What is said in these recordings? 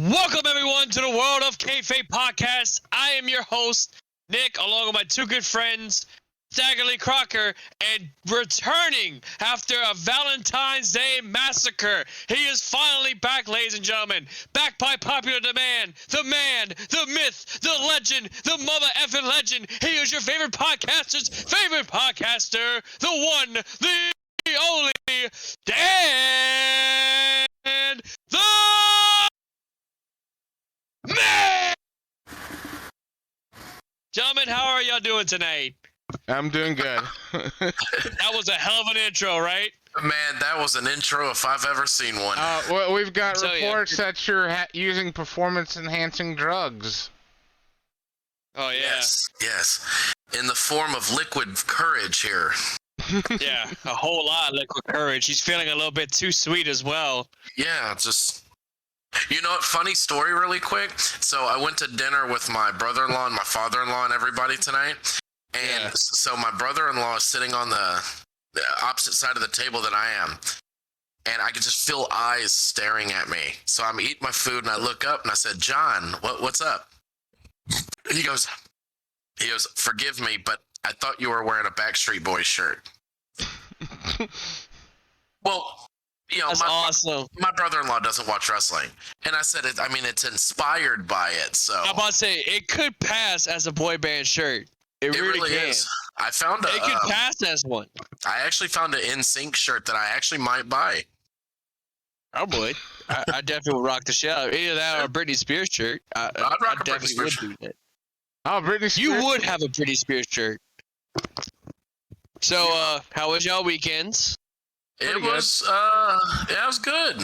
Welcome, everyone, to the World of Kayfabe podcast. I am your host, Nick, along with my two good friends, Staggerly Crocker, and returning after a Valentine's Day massacre. He is finally back, ladies and gentlemen. Back by popular demand. The man, the myth, the legend, the mother effing legend. He is your favorite podcaster's favorite podcaster. The one, the only, Dan the Man! Gentlemen, how are y'all doing tonight? I'm doing good. That was a hell of an intro, right? Man, that was an intro if I've ever seen one. Well, we've got reports that you're using performance-enhancing drugs. Oh, yeah. Yes. In the form of liquid courage here. Yeah, a whole lot of liquid courage. He's feeling a little bit too sweet as well. Yeah, just... You know what? Funny story really quick. So I went to dinner with my brother-in-law and my father-in-law and everybody tonight. And so my brother-in-law is sitting on the opposite side of the table that I am. And I could just feel eyes staring at me. So I'm eating my food and I look up and I said, John, what's up? He goes, forgive me, but I thought you were wearing a Backstreet Boys shirt. Well, you know, that's awesome. My brother-in-law doesn't watch wrestling. And I said, it's inspired by it. So I'm about to say, it could pass as a boy band shirt. It really can. Is. I found it could pass as one. I actually found an NSYNC shirt that I actually might buy. I would. I definitely would rock the shit out. Either that or a Britney Spears shirt. I'd rock a Britney Spears shirt. Oh, Britney Spears. You would have a Britney Spears shirt. So, how was y'all weekends? It was good.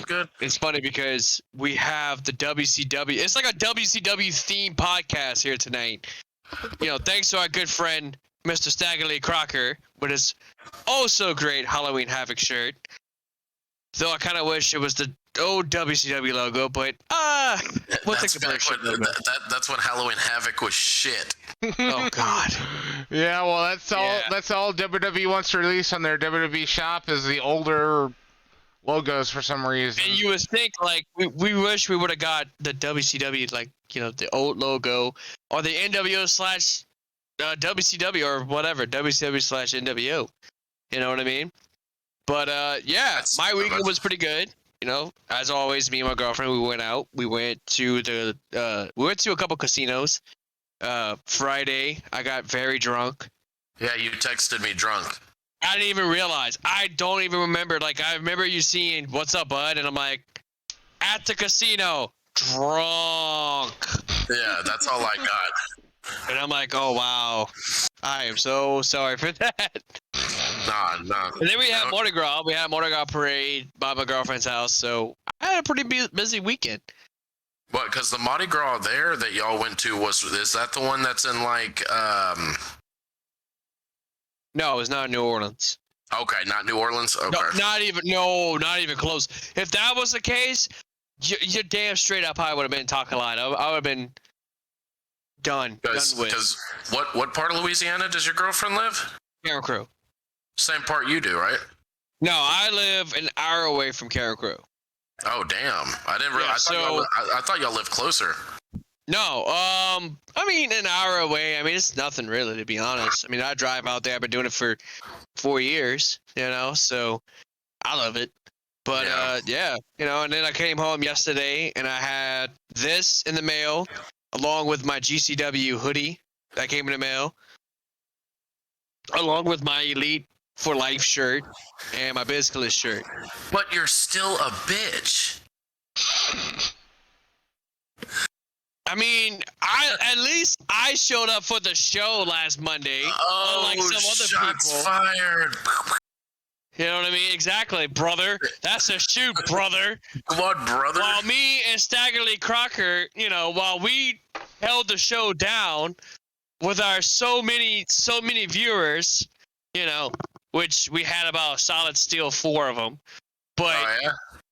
Good. It's funny because we have the WCW. It's like a WCW themed podcast here tonight. You know, thanks to our good friend, Mr. Staggerly Crocker, with his oh-so great Halloween Havoc shirt. Though I kind of wish it was the old WCW logo, but, we'll take the version. That's when Halloween Havoc was shit. Oh, God. Yeah, well, that's all WWE wants to release on their WWE shop is the older logos for some reason. And you would think, like, we wish we would have got the WCW, like, you know, the old logo, or the NWO slash WCW, or whatever, WCW slash NWO. You know what I mean? But, my weekend was pretty good. You know, as always, me and my girlfriend, we went out. We went to a couple casinos. Friday, I got very drunk. Yeah, you texted me drunk. I didn't even realize. I don't even remember. Like, I remember you seeing, what's up, bud? And I'm like, at the casino, drunk. Yeah, that's all I got. And I'm like, oh, wow. I am so sorry for that. Nah. And then we had Mardi Gras. We had Mardi Gras parade by my girlfriend's house. So I had a pretty busy weekend. What? Because the Mardi Gras there that y'all went to is that the one that's in like No, it's not New Orleans. Okay, not New Orleans. Okay. Not even close. If that was the case, you're damn straight up. I would have been talking a lot. I would have been done with. Because what part of Louisiana does your girlfriend live? Carroll Crew. Same part you do, right? No, I live an hour away from Carroll Crew. Oh damn! I didn't realize. I thought y'all lived closer. No, I mean an hour away. I mean it's nothing really, to be honest. I mean I drive out there. I've been doing it for 4 years, you know, so I love it. But you know, and then I came home yesterday and I had this in the mail, along with my GCW hoodie that came in the mail, along with my Elite for Life shirt and my Bizcalist shirt. But you're still a bitch. I mean, at least I showed up for the show last Monday, unlike some other shots people. Fired. You know what I mean? Exactly, brother. That's a shoot, brother. Come on, brother. While me and Staggerly Crocker, you know, while we held the show down with our so many viewers, you know, which we had about a solid steel 4 of them. But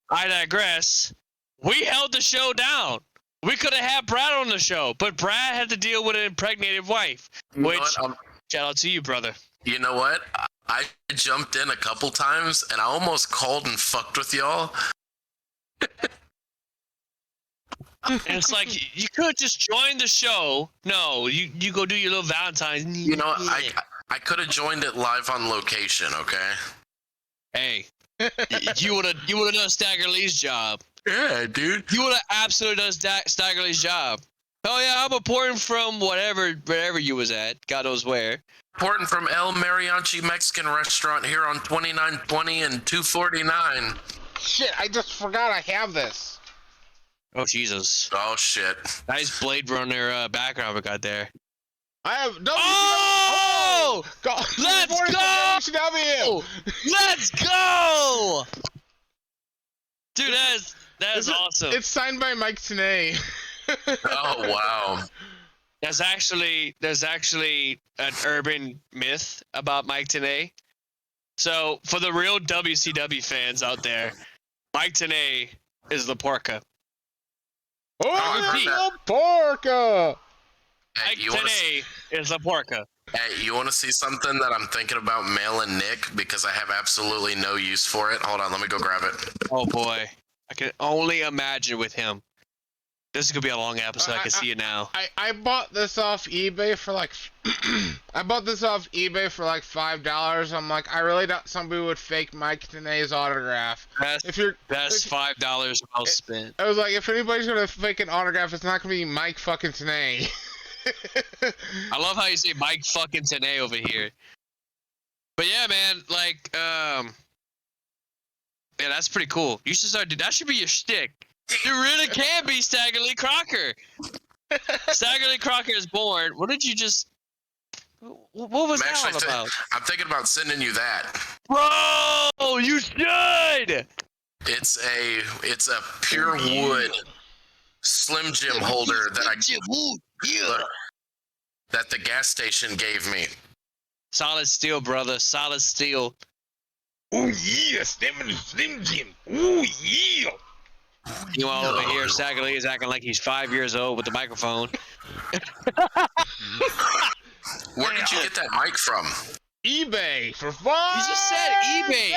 I digress. We held the show down. We could have had Brad on the show, but Brad had to deal with an impregnated wife. Which, shout out to you, brother. You know what? I jumped in a couple times, and I almost called and fucked with y'all. And it's like you could just join the show. No, you go do your little Valentine's. You know, I could have joined it live on location. Okay. Hey, you would have done Stagger Lee's job. Yeah, dude. You would have absolutely done Stagger Lee's job. Oh yeah, I'm reporting from wherever you was at. God knows where. Reporting from El Mariachi Mexican Restaurant here on 2920 and 249. Shit, I just forgot I have this. Oh Jesus. Oh shit. Nice Blade Runner background we got there. I have Oh! Let's go! WCW! Let's go! Dude, that's awesome. It's signed by Mike Tenay. Oh wow. There's actually an urban myth about Mike Tenay. So for the real WCW fans out there, Mike Tenay is La Porca. Oh, Porca! Mike Tenay is La Porca. Hey, you want to see something that I'm thinking about mailing Nick because I have absolutely no use for it? Hold on, let me go grab it. Oh boy, I can only imagine with him. This is gonna be a long episode. I can see it now. I bought this off eBay for like $5. I'm like, I really doubt somebody would fake Mike Tenay's autograph. That's $5 well spent. I was like, if anybody's gonna fake an autograph, it's not gonna be Mike fucking Tenay. I love how you say Mike fucking Tenay over here. But yeah, man, like, yeah, that's pretty cool. You should start. That should be your shtick. You really can be Stagger Lee Crocker. Stagger Lee Crocker is born. What did you just? What was that all about? I'm thinking about sending you that. Bro, you should. It's a pure wood Slim Jim holder that the gas station gave me. Solid steel, brother. Solid steel. Oh yeah, Slim Jim. Oh yeah. You all over here, Stagger Lee is acting like he's 5 years old with the microphone. Where did you get that mic from? eBay for $5. You just said eBay.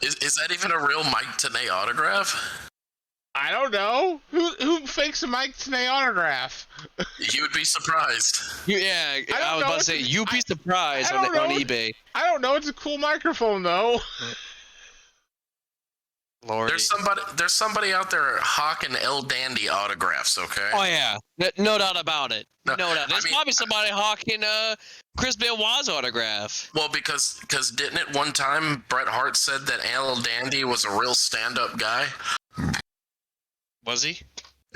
Is that even a real Mike Tenay autograph? I don't know. Who fakes a Mike Tenay autograph? You would be surprised. Yeah, I was about to say, you'd be surprised on eBay. I don't know. It's a cool microphone, though. Lordy. There's somebody out there hawking El Dandy autographs, okay? Oh yeah, no doubt about it. No doubt. There's probably somebody hawking Chris Benoit's autograph. Well, because didn't it one time Bret Hart said that El Dandy was a real stand-up guy? Was he?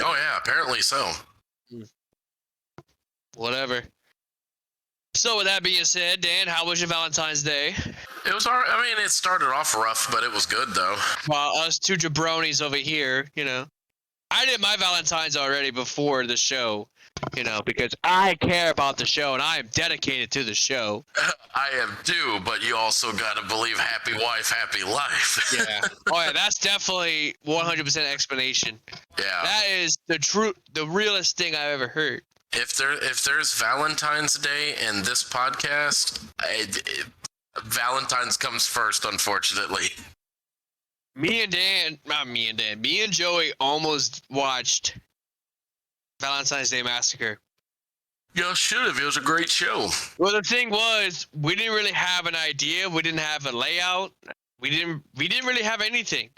Oh yeah, apparently so. Whatever. So with that being said, Dan, how was your Valentine's Day? It was alright. I mean, it started off rough, but it was good though. Well, us two jabronis over here, you know. I did my Valentine's already before the show, you know, because I care about the show and I am dedicated to the show. I am too, but you also gotta believe happy wife, happy life. Yeah. Oh yeah, that's definitely 100% explanation. Yeah. That is the realest thing I've ever heard. If there's Valentine's Day in this podcast, Valentine's comes first, unfortunately. Me and Joey almost watched Valentine's Day Massacre. Y'all should have. It was a great show. Well, the thing was, we didn't really have an idea. We didn't have a layout. We didn't really have anything.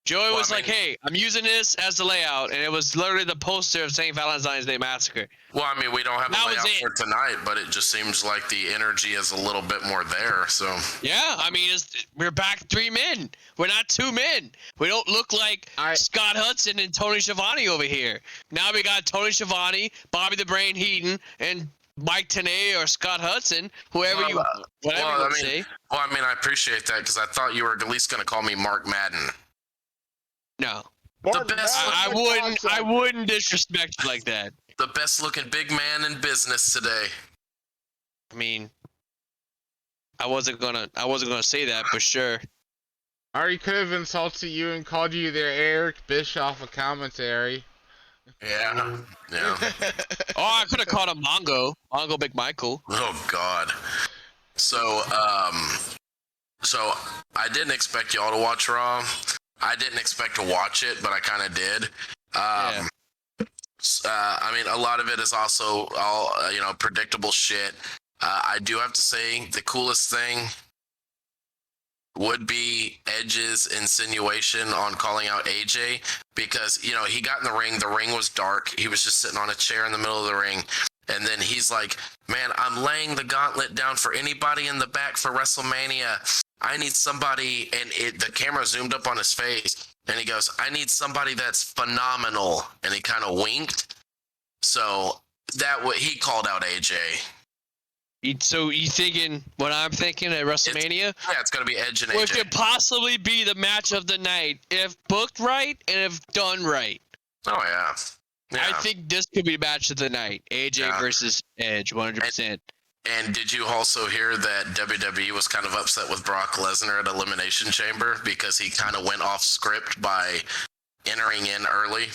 Joey was like, hey, I'm using this as the layout, and it was literally the poster of St. Valentine's Day Massacre. Well, I mean, we don't have a layout for tonight, but it just seems like the energy is a little bit more there, so. Yeah, I mean, we're back 3 men. We're not 2 men. We don't look like Scott Hudson and Tony Schiavone over here. Now we got Tony Schiavone, Bobby the Brain Heaton, and Mike Tenay or Scott Hudson, whatever you want to say. Well, I mean, I appreciate that, because I thought you were at least going to call me Mark Madden. No. I wouldn't disrespect you like that. The best looking big man in business today. I mean, I wasn't gonna say that, but sure. Or he could have insulted you and called you the Eric Bischoff of commentary. Yeah. Oh, I could have called him Mongo Big Michael. Oh God. So I didn't expect y'all to watch Raw. I didn't expect to watch it, but I kind of did. Yeah. I mean, a lot of it is also all predictable shit. I do have to say the coolest thing would be Edge's insinuation on calling out AJ, because he got in the ring. The ring was dark. He was just sitting on a chair in the middle of the ring, and then he's like, "Man, I'm laying the gauntlet down for anybody in the back for WrestleMania. I need somebody," and the camera zoomed up on his face, and he goes, "I need somebody that's phenomenal," and he kind of winked. So he called out AJ. So you thinking what I'm thinking at WrestleMania? It's gonna be Edge and AJ. Which could possibly be the match of the night if booked right and if done right. Oh yeah. I think this could be the match of the night. AJ versus Edge, 100%. And did you also hear that WWE was kind of upset with Brock Lesnar at Elimination Chamber because he kind of went off script by entering in early?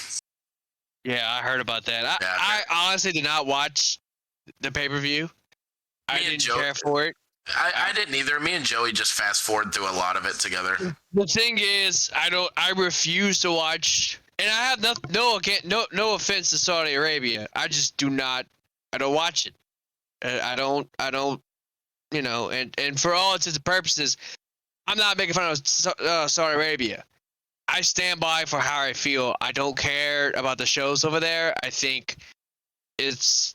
Yeah, I heard about that. I honestly did not watch the pay-per-view. I didn't care for it. I didn't either. Me and Joey just fast forward through a lot of it together. The thing is, I refuse to watch, and I have no offense to Saudi Arabia. I just do not. I don't watch it. I don't. And for all intents and purposes, I'm not making fun of Saudi Arabia. I stand by for how I feel. I don't care about the shows over there. I think it's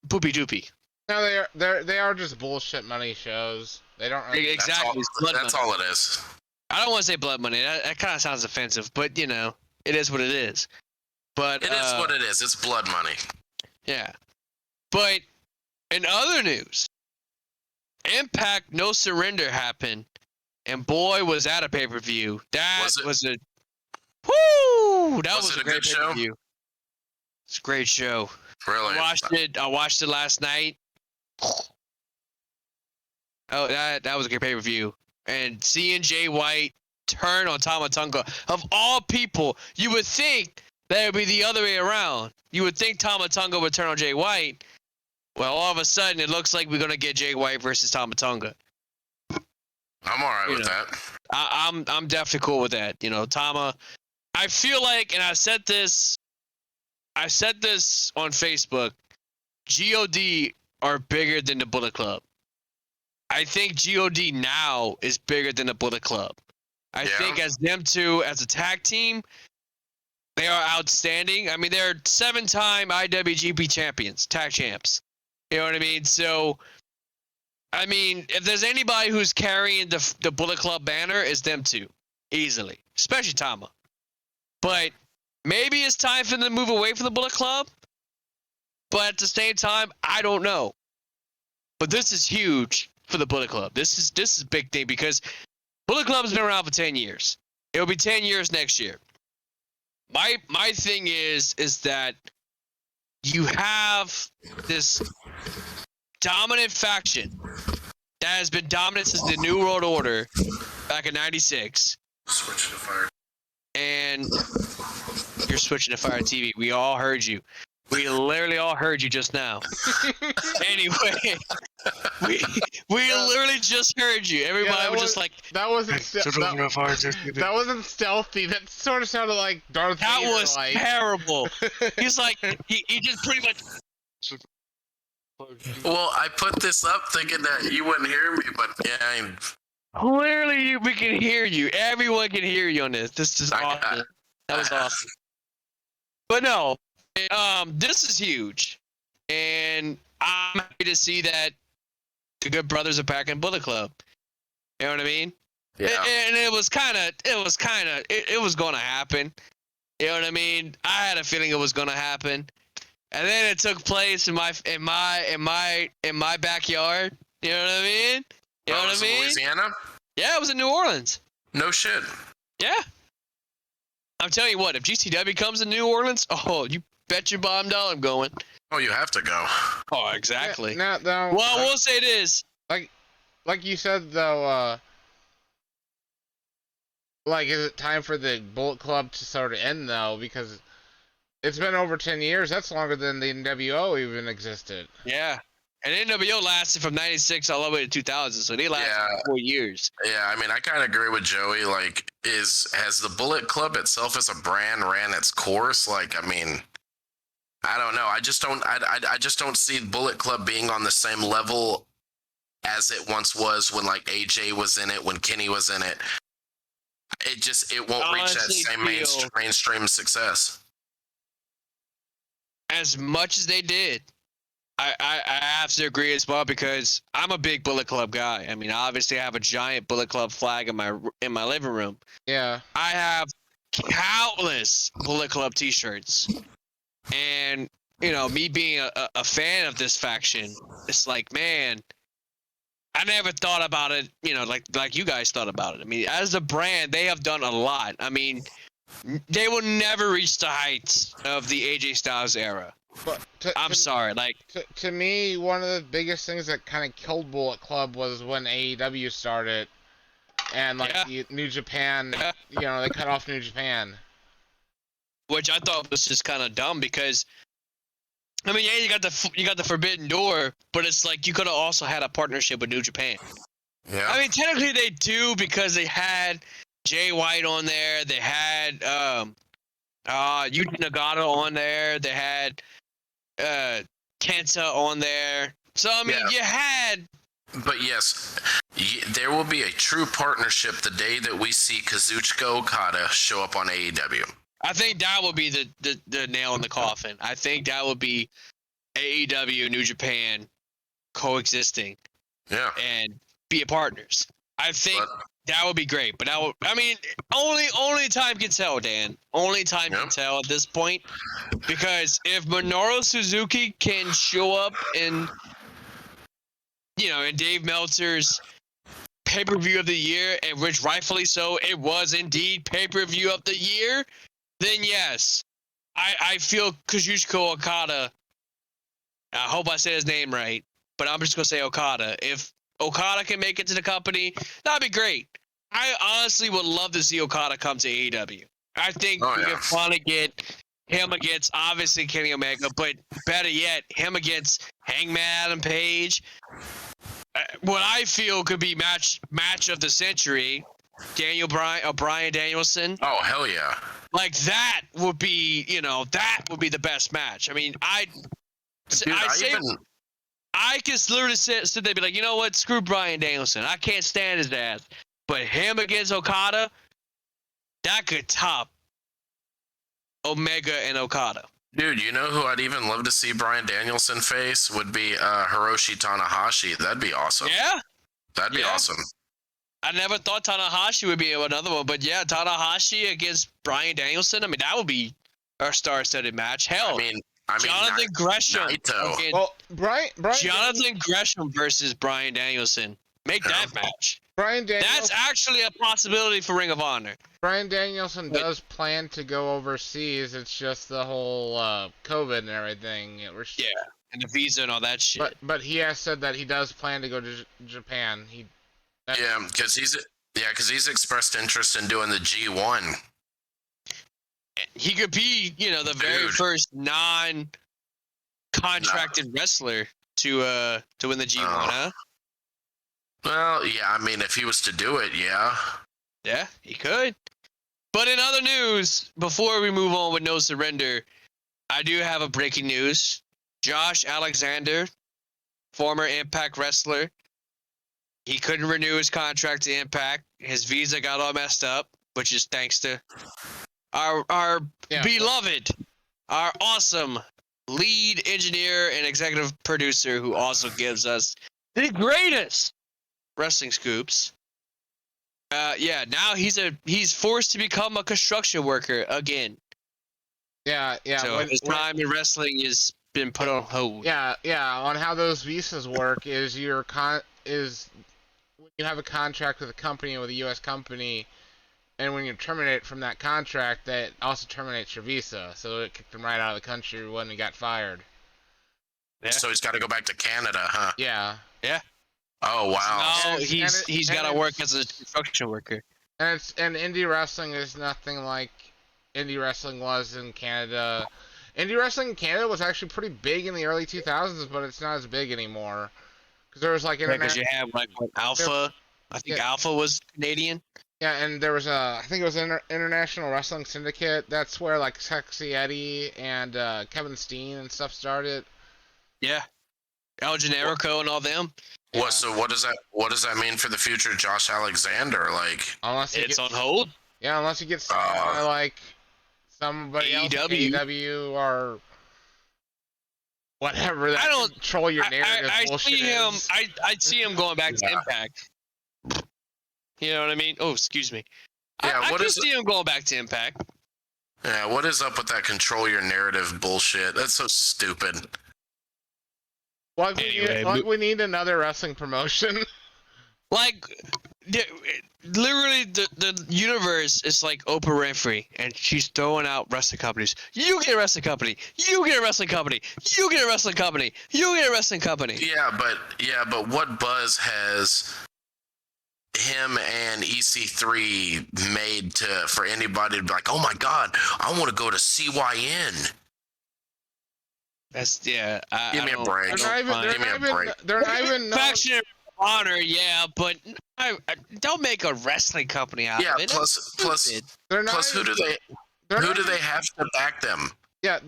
poopy doopy. No, they are just bullshit money shows. They don't really... Exactly. That's all it is. I don't want to say blood money. That kind of sounds offensive, but it is what it is. But it is what it is. It's blood money. Yeah. But in other news, Impact No Surrender happened, and boy, was that a pay-per-view. That was a great pay-per-view. It's a great show. Really? I watched it last night. Oh, that was a great pay-per-view. And seeing Jay White turn on Tama Tonga, of all people, you would think that it would be the other way around. You would think Tama Tonga would turn on Jay White. Well, all of a sudden, it looks like we're going to get Jay White versus Tama Tonga. I'm all right with that. I'm definitely cool with that. Tama, I feel like, and I said this on Facebook, GOD are bigger than the Bullet Club. I think GOD now is bigger than the Bullet Club. I think as them two, as a tag team, they are outstanding. I mean, they're 7-time IWGP champions, tag champs. You know what I mean? So, I mean, if there's anybody who's carrying the Bullet Club banner, it's them two, easily, especially Tama. But maybe it's time for them to move away from the Bullet Club. But at the same time, I don't know. But this is huge for the Bullet Club. This is a big thing because Bullet Club has been around for 10 years. It'll be 10 years next year. My thing is that you have this dominant faction that has been dominant since the New World Order back in '96. Switching to Fire. And you're switching to Fire TV. We all heard you. We literally all heard you just now. Anyway, we literally just heard you. Everybody was just like, that wasn't that wasn't stealthy. That sort of sounded like Darth Vader. That was terrible. He's like, he just pretty much. Well, I put this up thinking that you wouldn't hear me, but clearly we can hear you. Everyone can hear you on this. This is awesome. That was awesome. But no. This is huge, and I'm happy to see that the Good Brothers are back in Bullet Club. You know what I mean? Yeah. And it was going to happen. You know what I mean? I had a feeling it was going to happen, and then it took place in my backyard. You know what I mean? You know what I mean? Louisiana? Yeah, it was in New Orleans. No shit. Yeah. I'm telling you what, if GCW comes to New Orleans, you bet your bottom dollar I'm going. Oh, you have to go. Oh, exactly. No, well, we'll say it is. Like you said, though, is it time for the Bullet Club to sort of end, though? Because it's been over 10 years. That's longer than the NWO even existed. Yeah. And NWO lasted from 96 all the way to 2000, so they lasted 4 years. Yeah, I mean, I kind of agree with Joey. Like, has the Bullet Club itself as a brand ran its course? Like, I mean, I don't know. I just don't see Bullet Club being on the same level as it once was when like AJ was in it, when Kenny was in it. It won't reach that same mainstream success. As much as they did, I have to agree as well, because I'm a big Bullet Club guy. I mean, obviously, I have a giant Bullet Club flag in my living room. Yeah. I have countless Bullet Club T-shirts, and me being a fan of this faction, it's like, man, I never thought about it. Like you guys thought about it. I mean, as a brand, they have done a lot. I mean, they will never reach the heights of the AJ Styles era. But I'm sorry, like to me, one of the biggest things that kind of killed Bullet Club was when AEW started, and like New Japan, they cut off New Japan, which I thought was just kind of dumb, because I mean, you got the Forbidden Door, but it's like you could have also had a partnership with New Japan. Yeah. I mean, technically they do, because they had Jay White on there, they had Yuji Nagata on there, they had Kenta on there. So I mean, you had. But yes, there will be a true partnership the day that we see Kazuchika Okada show up on AEW. I think that would be the nail in the coffin. I think that would be AEW and New Japan coexisting. Yeah. And be partners. I think that would be great. But only time can tell, Dan. Only time can tell at this point. Because if Minoru Suzuki can show up in Dave Meltzer's pay-per-view of the year, and which rightfully so, it was indeed pay-per-view of the year, then yes, I feel Kazuchika Okada. I hope I said his name right, but I'm just gonna say Okada. If Okada can make it to the company, that'd be great. I honestly would love to see Okada come to AEW. I think we can finally get him against, obviously, Kenny Omega, but better yet, him against Hangman Adam Page. What I feel could be match of the century, Bryan Danielson. Oh, hell yeah. Like, that would be, the best match. I mean, I can literally sit there and be like, you know what, screw Bryan Danielson. I can't stand his ass. But him against Okada, that could top Omega and Okada. Dude, you know who I'd even love to see Bryan Danielson face would be Hiroshi Tanahashi. That'd be awesome. Yeah? That'd be awesome. I never thought Tanahashi would be another one, but yeah, Tanahashi against Bryan Danielson, I mean, that would be a star-studded match. Hell, I mean, Jonathan Gresham. Jonathan Gresham versus Bryan Danielson. Make that match. That's actually a possibility for Ring of Honor. Bryan Danielson does plan to go overseas. It's just the whole COVID and everything. And the visa and all that shit. But he has said that he does plan to go to Japan. Because he's expressed interest in doing the G1. He could be, the very first non-contracted wrestler to win the G1, huh? Well, yeah, I mean, if he was to do it, yeah. Yeah, he could. But in other news, before we move on with No Surrender, I do have a breaking news. Josh Alexander, former Impact wrestler, he couldn't renew his contract to Impact. His visa got all messed up, which is thanks to our beloved, our awesome lead engineer and executive producer, who also gives us the greatest wrestling scoops. Now he's forced to become a construction worker again. Yeah. So his time in wrestling has been put on hold. Yeah. On how those visas work is when you have a contract with a company, with a U.S. company, and when you terminate from that contract, that also terminates your visa. So it kicked him right out of the country when he got fired. Yeah. So he's got to go back to Canada, huh? Yeah. Oh wow! So he's got to work as a construction worker. And indie wrestling is nothing like indie wrestling was in Canada. Indie wrestling in Canada was actually pretty big in the early 2000s, but it's not as big anymore. Because there was like because you have like Alpha. I think Alpha was Canadian. Yeah, and there was I think it was International Wrestling Syndicate. That's where like Sexy Eddie and Kevin Steen and stuff started. Yeah. El Generico and all them. Yeah. So what does that mean for the future Josh Alexander? Like, Unless he It's gets, on hold. yeah, unless he gets signed by like somebody else, like AEW. AEW or whatever that I don't control your narrative I bullshit see him. is. I see him going back to Yeah. Impact. You know what I mean? Oh, excuse me. Yeah, I what can is see him going back to Impact. yeah, what is up with that control your narrative bullshit? That's so stupid. Anyway, we need another wrestling promotion. Like, literally, the universe is like Oprah Winfrey, and she's throwing out wrestling companies. You get a wrestling company. You get a wrestling company. You get a wrestling company. You get a wrestling company. Yeah, but what buzz has him and EC3 made for anybody to be like, oh my god, I want to go to CYN? That's Give me a break. They're not even known. Faction of Honor, yeah, but don't make a wrestling company out Yeah, of it. plus They're not plus who even- do they they're who not do even- they have to back them? Yeah,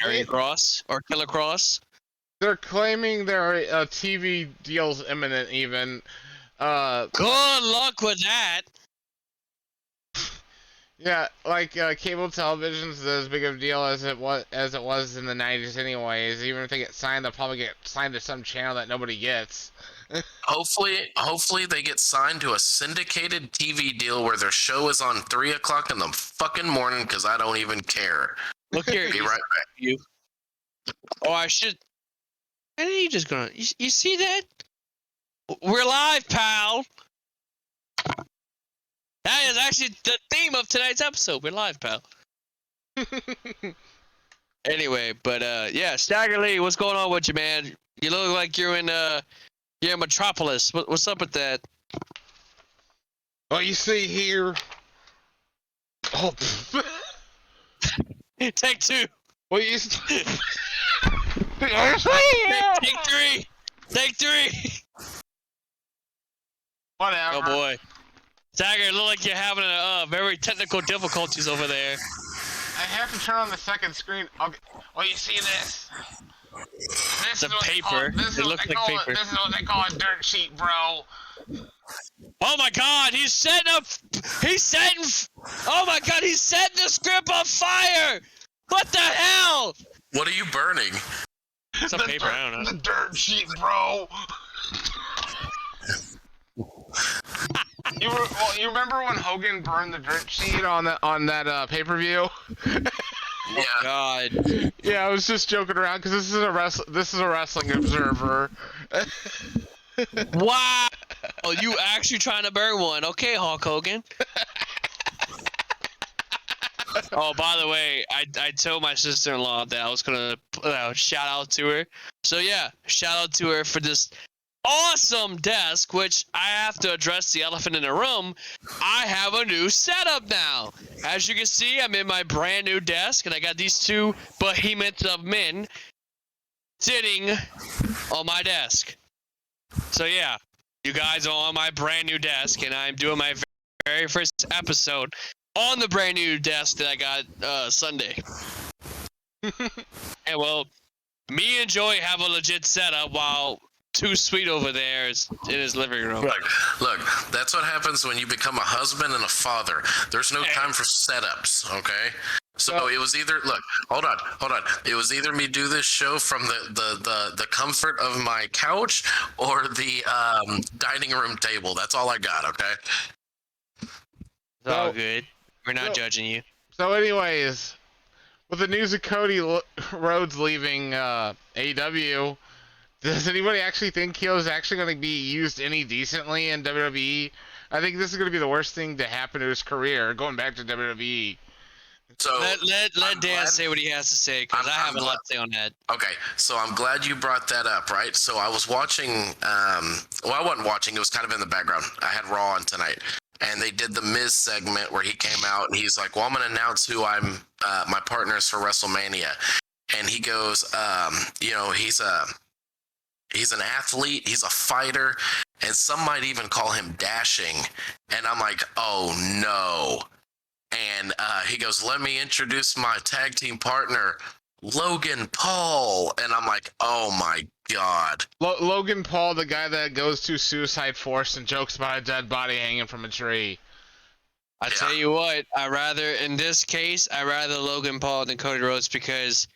Karrion Cross or Killer Cross. they're claiming their TV deal's imminent. Even Good luck with that. yeah, like cable television's as big of a deal as it was in the '90s. Anyways, even if they get signed, they'll probably get signed to some channel that nobody gets. Hopefully they get signed to a syndicated TV deal where their show is on 3 o'clock in the fucking morning because I don't even care. Look here. Be right back. You. Oh, I should. I think you just gonna. You see that? We're live, pal. That is actually the theme of tonight's episode. We're live, pal. Anyway, but yeah, Stagger Lee, what's going on with you, man? You look like you're in Metropolis. What's up with that? Well, you see here. Oh, Take two. well, you. Take three. Take three. Whatever. Oh boy. Stagger, it look like you're having very technical difficulties over there. I have to turn on the second screen. Okay. Well, you see this? This It's a paper. It looks like paper. This is what they call a dirt sheet, bro. Oh my god, he's setting up. He's setting. Oh my god, he's setting the script on fire. What the hell? What are you burning? It's a paper, I don't know. The dirt sheet, bro. You remember when Hogan burned the dirt sheet on that pay-per-view? Yeah. God. Yeah, I was just joking around because this is a wrestling observer. Wow. Oh, you actually trying to burn one? Okay, Hulk Hogan. Oh, by the way, I told my sister-in-law that I was gonna shout out to her. So yeah, shout out to her for this awesome desk, which I have to address the elephant in the room. I have a new setup now. As you can see, I'm in my brand new desk, and I got these two behemoths of men sitting on my desk. So yeah, you guys are on my brand new desk, and I'm doing my very first episode on the brand new desk that I got Sunday. And well, me and Joey have a legit setup while Too Sweet over there is in his living room. Look, that's what happens when you become a husband and a father. There's no time for setups, okay? So it was either hold on. It was either me do this show from the comfort of my couch or the dining room table. That's all I got, okay? It's all good. We're not judging you. So, anyways, with the news of Cody Rhodes leaving AEW, does anybody actually think he was actually going to be used any decently in WWE? I think this is going to be the worst thing to happen to his career, going back to WWE. So Let Dan say what he has to say, because I have a lot to say on that. Okay, so I'm glad you brought that up, right? So I was watching, well, I wasn't watching, it was kind of in the background. I had Raw on tonight, and they did the Miz segment where he came out, and he's like, well, I'm going to announce who I'm, my partners for WrestleMania. And he goes, you know, he's He's an athlete. He's a fighter. And some might even call him dashing. And I'm like, oh, no. And he goes, let me introduce my tag team partner, Logan Paul. And I'm like, oh, my God. Logan Paul, the guy that goes to Suicide Force and jokes about a dead body hanging from a tree. I tell you what, in this case, I rather Logan Paul than Cody Rhodes, because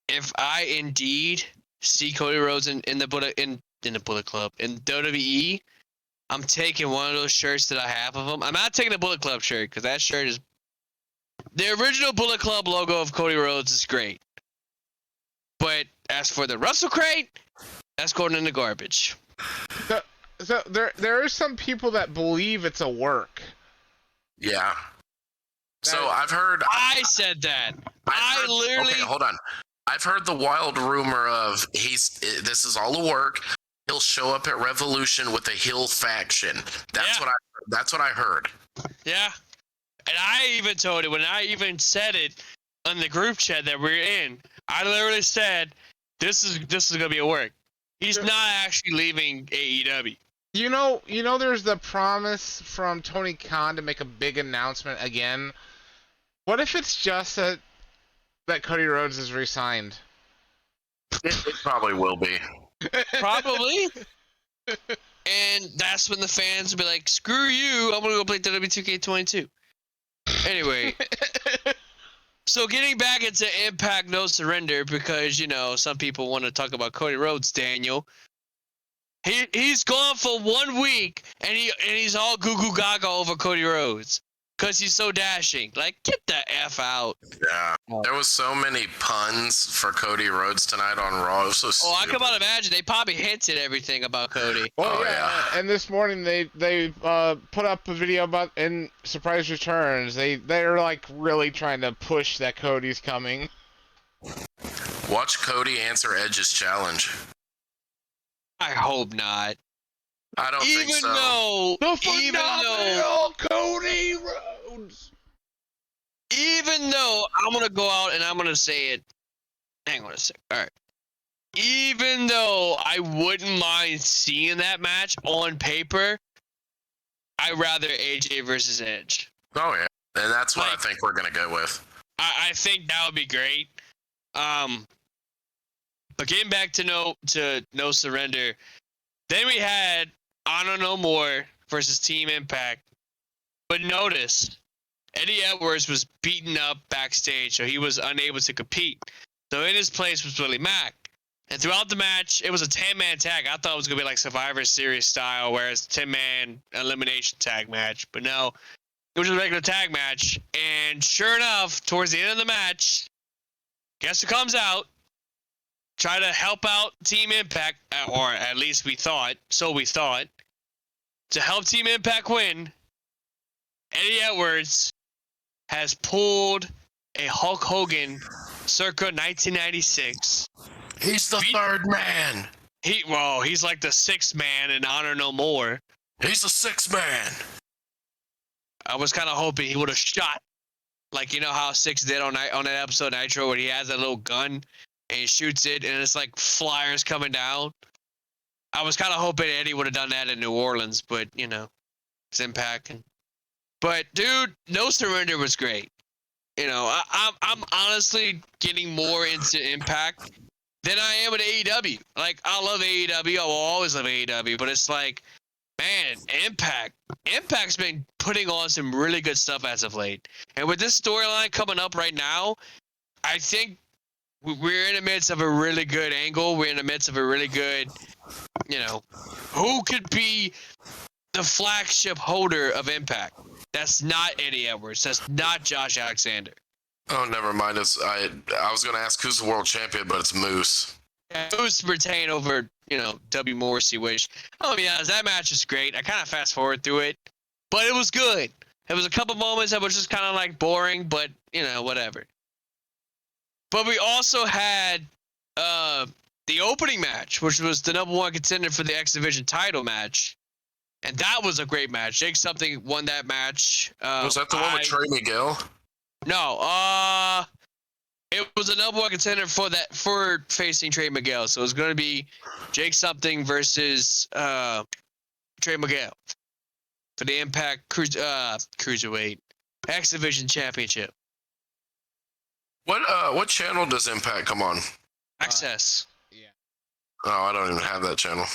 if I indeed see Cody Rhodes in the Bullet Club in WWE, I'm taking one of those shirts that I have of him. I'm not taking the Bullet Club shirt, because that shirt is the original Bullet Club logo of Cody Rhodes is great. But as for the Russell Crate, that's going in the garbage. So there are some people that believe it's a work. Yeah. So I've heard. I said that. Okay, hold on. I've heard the wild rumor of this is all a work. He'll show up at Revolution with a heel faction. That's what I heard. Yeah. And I even told it when I even said it on the group chat that we're in. I literally said, this is gonna be a work. He's not actually leaving AEW. You know, there's the promise from Tony Khan to make a big announcement again. What if it's just that Cody Rhodes is resigned? It probably will be. Probably. And that's when the fans will be like, screw you, I'm gonna go play WWE 2K22. Anyway. So getting back into Impact No Surrender, because, some people want to talk about Cody Rhodes, Daniel. He's gone for 1 week, and he's all goo goo gaga over Cody Rhodes because he's so dashing. Like, get the F out. Yeah. There was so many puns for Cody Rhodes tonight on Raw. It was so stupid. I can about imagine. They probably hinted everything about Cody. Oh, yeah. And this morning they put up a video about in surprise returns. They're like really trying to push that Cody's coming. Watch Cody answer Edge's challenge. I hope not. I don't think so. Even though Cody Rhodes. Even though I'm gonna go out and I'm gonna say it. Hang on a sec. All right. Even though I wouldn't mind seeing that match on paper, I'd rather AJ versus Edge. Oh yeah, and that's what I think we're gonna go with. I think that would be great. But getting back to No Surrender, then we had Honor No More versus Team Impact. But notice, Eddie Edwards was beaten up backstage, so he was unable to compete. So in his place was Willie Mack. And throughout the match, it was a 10-man tag. I thought it was going to be like Survivor Series style, where it's 10-man elimination tag match. But no, it was just a regular tag match. And sure enough, towards the end of the match, guess who comes out? Try to help out Team Impact, or at least we thought, to help Team Impact win. Eddie Edwards has pulled a Hulk Hogan circa 1996. He's the third man. He's like the sixth man in Honor No More. He's the sixth man. I was kind of hoping he would have shot, like, you know how Six did on that episode of Nitro, where he has that little gun and he shoots it and it's like flyers coming down. I was kind of hoping Eddie would have done that in New Orleans, but it's Impact. But dude, No Surrender was great. I'm honestly getting more into Impact than I am with AEW. Like, I love AEW. I will always love AEW. But it's like, man, Impact's been putting on some really good stuff as of late. And with this storyline coming up right now, I think we're in the midst of a really good angle. We're in the midst of a really good, who could be the flagship holder of Impact? That's not Eddie Edwards. That's not Josh Alexander. Oh, never mind. I was going to ask who's the world champion, but it's Moose. Yeah, Moose retain over, W. Morrissey, which, that match is great. I kind of fast forward through it, but it was good. It was a couple moments that was just kind of like boring, but, whatever. But we also had the opening match, which was the number one contender for the X Division title match. And that was a great match. Jake Something won that match. Was that the one with Trey Miguel? No. It was a number one contender for facing Trey Miguel. So it was going to be Jake something versus Trey Miguel for the Impact Cruiserweight X Division Championship. What channel does Impact come on? Access. Yeah. Oh, I don't even have that channel.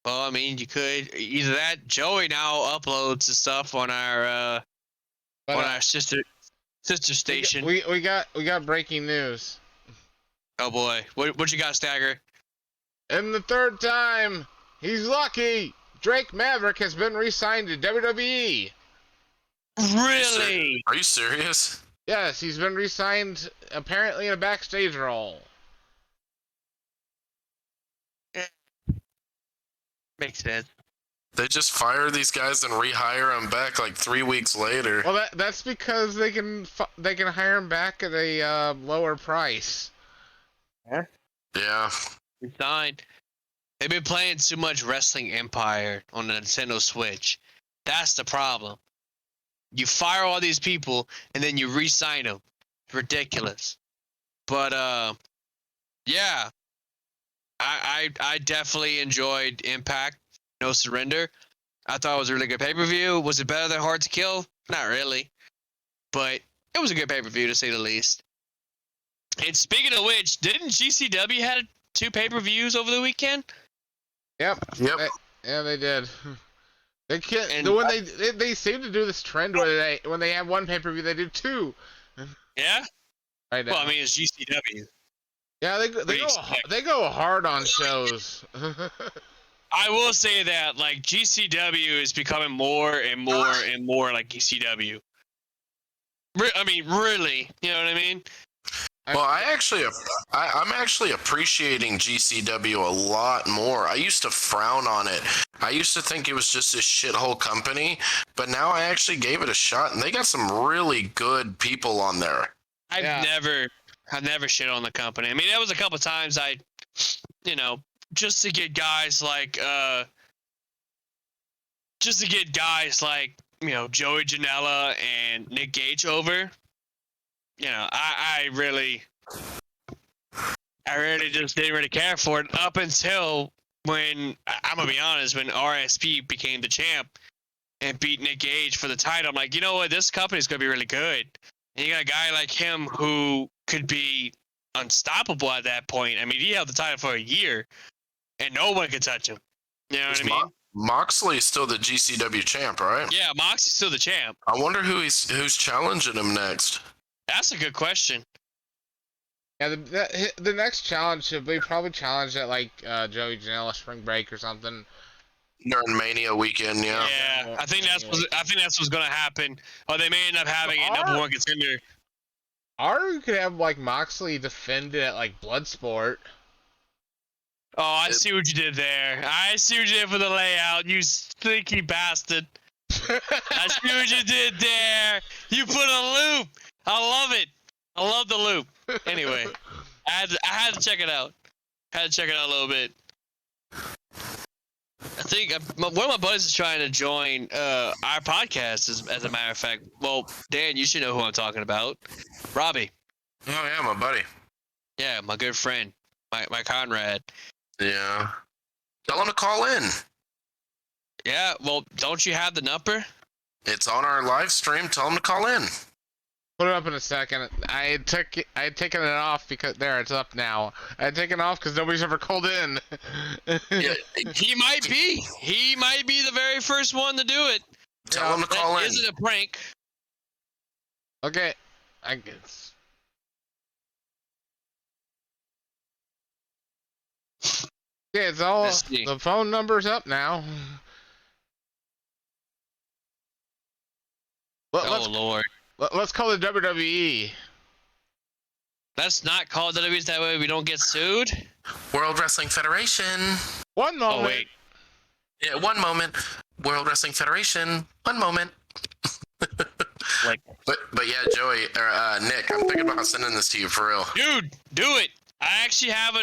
Well, I mean, you could either that. Joey now uploads the stuff on our sister station. We got breaking news. Oh boy, what you got, Stagger? And the third time, he's lucky. Drake Maverick has been re-signed to WWE. Really? Are you serious? Yes, he's been re-signed apparently in a backstage role. Makes sense. They just fire these guys and rehire them back like 3 weeks later. Well, that's because they can hire him back at a lower price. Yeah. Signed. They've been playing too much Wrestling Empire on the Nintendo Switch. That's the problem. You fire all these people and then you re-sign them. It's ridiculous. But yeah, I definitely enjoyed Impact. No Surrender. I thought it was a really good pay-per-view. Was it better than Hard to Kill? Not really. But it was a good pay-per-view to say the least. And speaking of which, didn't GCW had 2 pay-per-views over the weekend? Yep. They did. They can't. And When they seem to do this trend where when they have one pay-per-view, they do 2. Yeah. Right now. Well, I mean, it's GCW. Yeah, they go hard on shows. I will say that, like, GCW is becoming more and more and more like ECW. I mean, really, you know what I mean? Well, I'm actually appreciating GCW a lot more. I used to frown on it. I used to think it was just a shithole company, but now I actually gave it a shot, and they got some really good people on there. I've never shit on the company. I mean, there was a couple times just to get guys like Joey Janela and Nick Gage over. I really just didn't really care for it up until when, I'm gonna be honest, when RSP became the champ and beat Nick Gage for the title. I'm like, you know what, this company's gonna be really good. And you got a guy like him who could be unstoppable at that point. I mean, he held the title for a year, and no one could touch him. You know what I mean? Moxley's still the GCW champ, right? Yeah, Moxley's still the champ. I wonder who's challenging him next. That's a good question. Yeah, the next challenge should be probably challenged at like Joey Janela Spring Break or something. During Mania weekend, yeah. Yeah, I think that's what's gonna happen. Or they may end up having a number one contender. Or you could have like Moxley defend it at like Bloodsport. Oh, I see what you did there. I see what you did for the layout, you sneaky bastard. I see what you did there. You put a loop. I love it. I love the loop. Anyway, I had to check it out. Had to check it out a little bit. I think one of my buddies is trying to join our podcast, as a matter of fact. Well, Dan, you should know who I'm talking about. Robbie. Oh, yeah, my buddy. Yeah, my good friend. My Conrad. Yeah. Tell him to call in. Yeah, well, don't you have the number? It's on our live stream. Tell him to call in. Put it up in a second. I had taken it off because there it's up now. I had taken it off because nobody's ever called in. Yeah, He might be. He might be the very first one to do it. tell him to call in. Is it a prank? Okay, I guess. Yeah, it's all. Let's see. The phone number's up now. Lord. Let's call it WWE. Let's not call it WWE, that way we don't get sued. World Wrestling Federation. One moment. Oh, wait. Yeah, one moment. World Wrestling Federation. One moment. Like, But yeah, Joey or Nick, I'm thinking about sending this to you for real. dude, do it. I actually have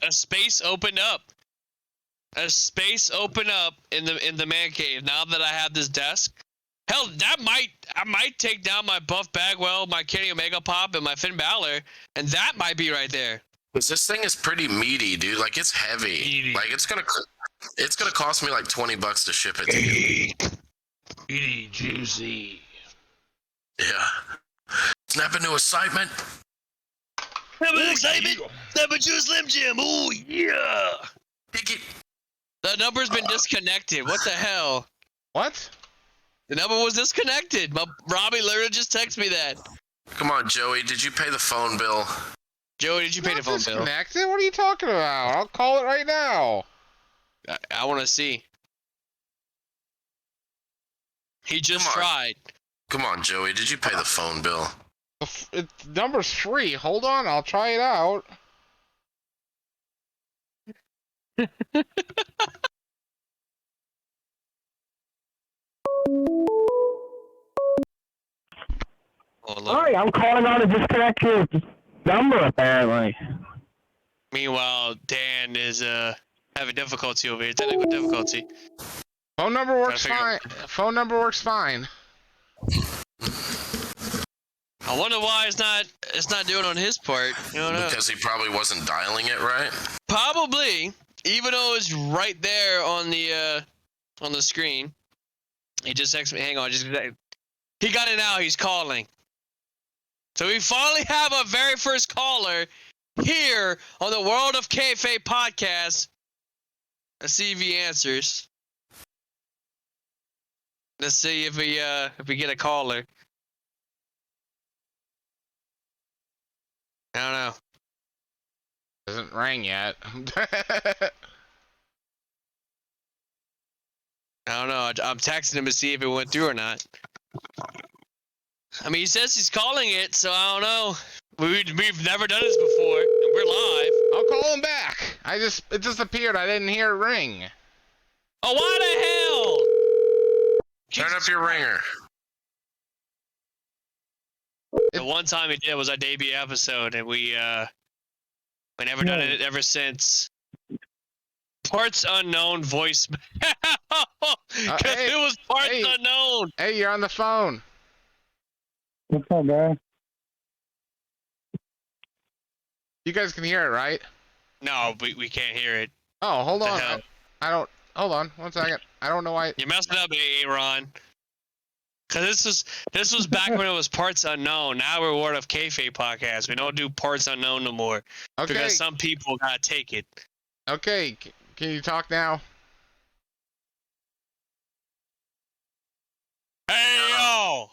a space opened up. A space opened up in the man cave. Now that I have this desk, Hell, I might take down my Buff Bagwell, my Kenny Omega Pop, and my Finn Balor, and that might be right there. Cause this thing is pretty meaty, dude. Like it's heavy. Meaty. Like it's gonna cost me like $20 to ship it to you. Meaty, juicy. Yeah. Snap into excitement. Snap into excitement. Snap into a Slim Jim. Oh yeah. The number's been disconnected. What the hell? What? The number was disconnected. Robbie literally just texted me that. Come on, Joey. Did you pay the phone bill? Joey, did you pay the phone bill? Disconnected? What are you talking about? I'll call it right now. I want to see. He just tried. Come on, Joey. Did you pay the phone bill? The number's free. Hold on, I'll try it out. Sorry, I'm calling on a disconnected number, apparently. Meanwhile, Dan is having difficulty over here. Technical difficulty. Phone number works fine. Phone number works fine. I wonder why it's not doing on his part. You don't know. Because he probably wasn't dialing it right. Probably, even though it's right there on the screen. He just texted me. Hang on, he got it now. He's calling. So we finally have our very first caller here on the World of Kayfabe podcast. Let's see if he answers. Let's see if we get a caller. I don't know. Hasn't rang yet. I don't know. I'm texting him to see if it went through or not. I mean, he says he's calling it, so I don't know. We've never done this before, and we're live. I'll call him back. It just appeared. I didn't hear it ring. Oh, why the hell? Turn up your ringer. The one time he did was our debut episode, and we never done it ever since. Parts unknown voicemail. Because it was parts unknown. Hey, you're on the phone. What's up, guy? You guys can hear it, right? No, we can't hear it. Oh, hold What the on. hell? I don't. Hold on, 1 second. I don't know why. You're messing up, Aaron. Cause this was back when it was parts unknown. Now we're World of Kayfabe podcast. We don't do parts unknown no more. Okay. Because some people gotta take it. Okay. Can you talk now? Hey yo!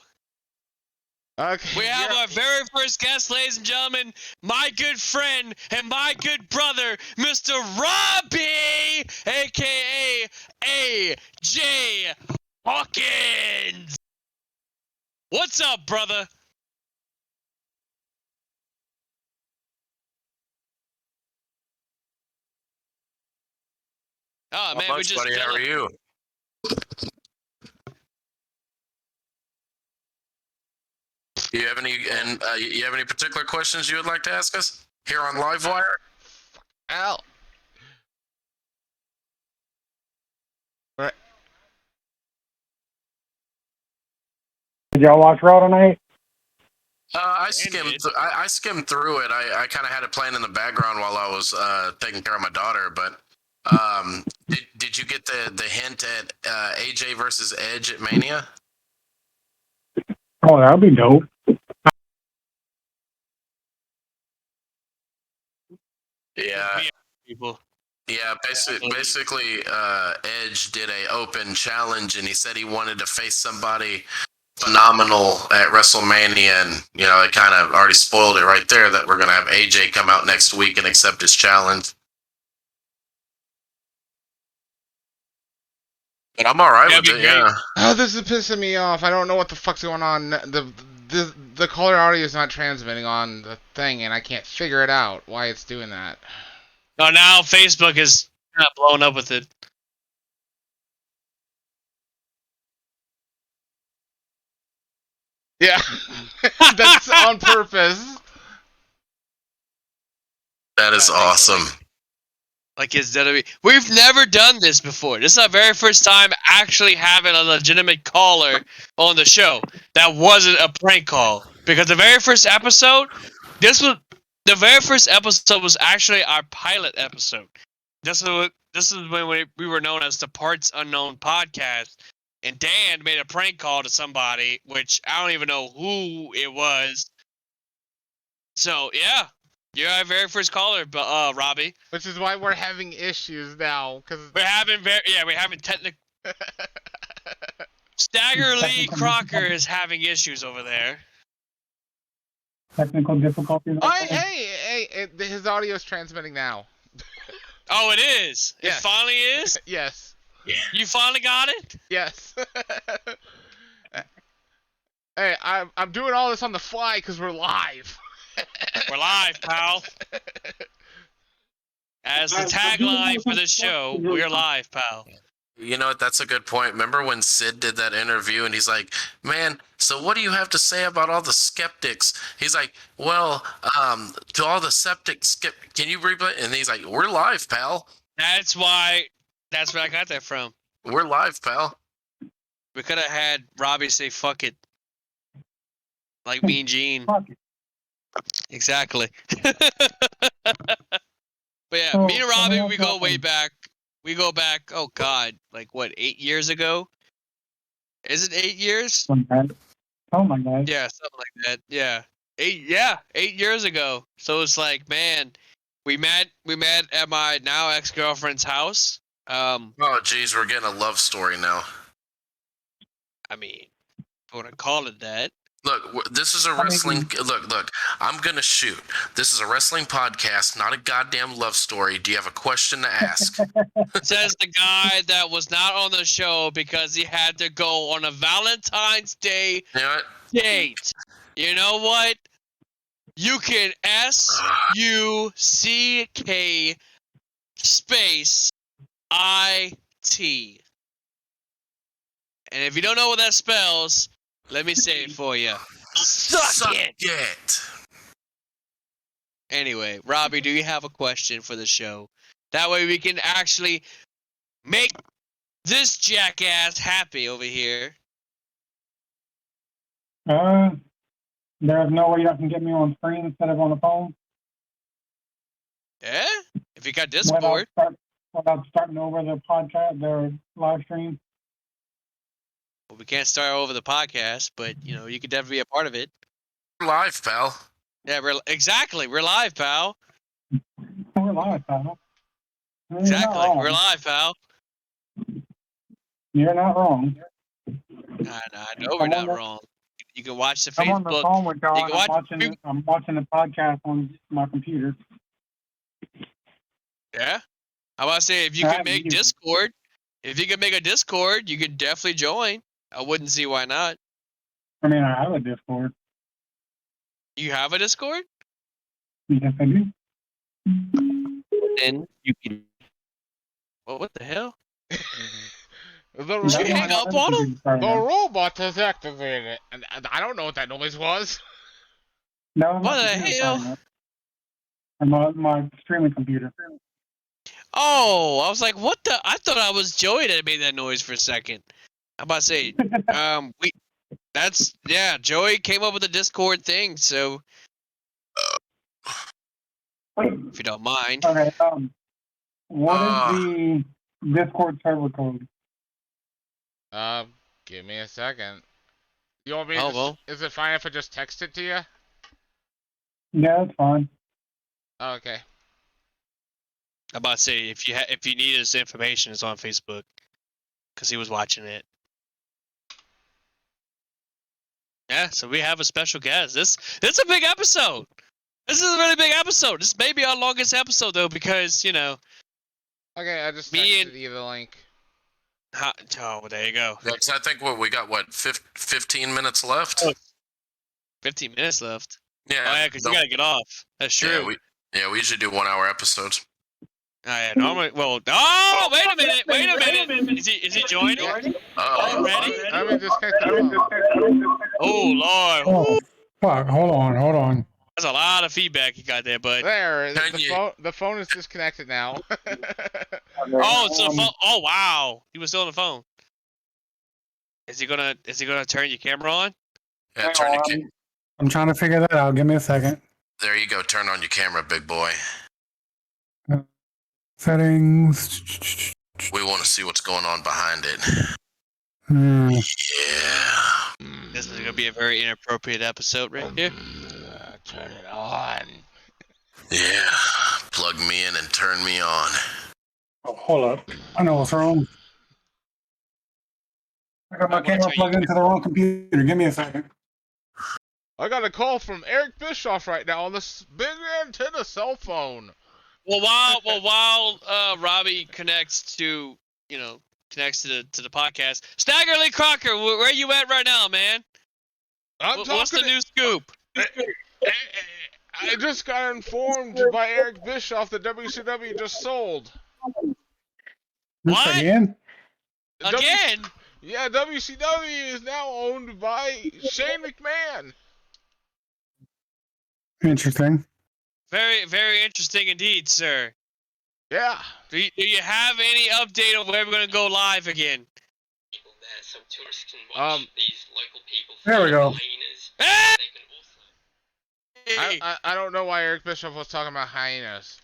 Okay. We have our very first guest, ladies and gentlemen, my good friend and my good brother, Mr. Robbie, aka AJ Hawkins. What's up, brother? Oh man, we just buddy, how are you? You have any particular questions you would like to ask us here on Livewire? Ow. Right. Did y'all watch Raw tonight? I skimmed through it. I kind of had it playing in the background while I was taking care of my daughter. But did you get the hint at AJ versus Edge at Mania? Oh, that'd be dope. Yeah. People. Yeah, basically, Edge did a open challenge, and he said he wanted to face somebody phenomenal at WrestleMania, and it kind of already spoiled it right there that we're gonna have AJ come out next week and accept his challenge. But I'm all right with it. Yeah. Oh, this is pissing me off. I don't know what the fuck's going on. The caller audio is not transmitting on the thing, and I can't figure it out why it's doing that. Oh, now Facebook is kind of blown up with it. Yeah, that's on purpose. That is awesome. Like his WWE. We've never done this before. This is our very first time actually having a legitimate caller on the show that wasn't a prank call. Because the very first episode, the very first episode was actually our pilot episode. This is when we were known as the Parts Unknown Podcast, and Dan made a prank call to somebody, which I don't even know who it was. So yeah, you're our very first caller, but Robbie. Which is why we're having issues now, because We're having technical. Stagger Lee Crocker is having issues over there. Technical difficulties. Hey, his audio is transmitting now. Oh, it is. Yes. It finally is. Yes. Yeah. You finally got it. Yes. Hey, I'm doing all this on the fly because we're live. We're live, pal. As the tagline for this show, we're live, pal. You know what? That's a good point. Remember when Sid did that interview and he's like, man, so what do you have to say about all the skeptics? He's like, well, to all the skeptics, can you replay? And he's like, we're live, pal. That's where I got that from. We're live, pal. We could have had Robbie say "fuck it," like Mean Gene. Fuck it. Exactly. But yeah, So, me and Robbie, we go okay. way back. We go back, oh God, like what, 8 years ago? Is it 8 years? Oh my god. Yeah, something like that. Yeah. 8 years ago. So it's like, man, we met at my now ex-girlfriend's house. Oh, geez, we're getting a love story now. I mean, I wouldn't call it that. Look, this is a wrestling. Look. I'm gonna shoot. This is a wrestling podcast, not a goddamn love story. Do you have a question to ask? Says the guy that was not on the show because he had to go on a Valentine's Day You know what? date. You know what? You can SUCK space IT. And if you don't know what that spells, let me say it for you. Suck it! Anyway, Robbie, do you have a question for the show? That way we can actually make this jackass happy over here. There's no way you can get me on screen instead of on the phone. Yeah? If you got Discord. Without starting over the podcast, their live stream. Well, we can't start over the podcast, but you know, you could definitely be a part of it. We're live, pal. Yeah, we're live, pal. We're live, pal. Exactly, we're live, pal. You're not wrong. Nah, I know we're not wrong. You can watch the Facebook. I'm on the phone with y'all. You can watch I'm watching the podcast on my computer. Yeah. I want to say, if you can make Discord, if you can make a Discord, you could definitely join. I wouldn't see why not. I mean, I have a Discord. You have a Discord? Yes, I do. Then you can. Well, what the hell? The Did you hang up on him? robot has activated, and I don't know what that noise was. No, What the hell? My streaming computer. Oh, I was like, what the? I thought I was Joey that made that noise for a second. I'm about to say, Joey came up with a Discord thing, so if you don't mind. Okay, what is the Discord server code? Give me a second. You want me is it fine if I just text it to you? Yeah, that's fine. Oh, okay. I'm about to say, if you need his information, it's on Facebook, because he was watching it. Yeah, so we have a special guest. This is a big episode. This is a really big episode. This may be our longest episode though, because you know. Okay, I just texted you the link. Oh, there you go. Yeah, 'cause I think we got 15 minutes left. 15 minutes left. Yeah. Oh yeah, because you gotta get off. That's true. Yeah, we usually do 1 hour episodes. Oh yeah, normally. Well, oh, wait a minute. Is he joining? Already? I'm in disconnect. Oh Lord. Oh, fuck. Hold on. That's a lot of feedback you got there, bud. There, Can you- the phone is disconnected now. Oh, it's the phone. Oh, wow. He was still on the phone. Is he gonna turn your camera on? Yeah, turn your I'm trying to figure that out. Give me a second. There you go. Turn on your camera, big boy. Settings. We want to see what's going on behind it. Yeah. This is gonna be a very inappropriate episode right here. Turn it on. Yeah. Plug me in and turn me on. Oh, hold up. I know what's wrong. I got my I'm gonna camera turn plugged you- into the wrong computer. Give me a second. I got a call from Eric Bischoff right now on this big antenna cell phone. Well, while Robbie connects to the podcast, Staggerly Crocker, where you at right now, man? What's the new scoop? I just got informed by Eric Bischoff that WCW just sold. What? Again? Again? Yeah, WCW is now owned by Shane McMahon. Interesting. Very, very interesting indeed, sir. Yeah. Do you have any update on where we're gonna go live again? So tourists can watch these local people. There we go. Hey! They can also I don't know why Eric Bischoff was talking about hyenas.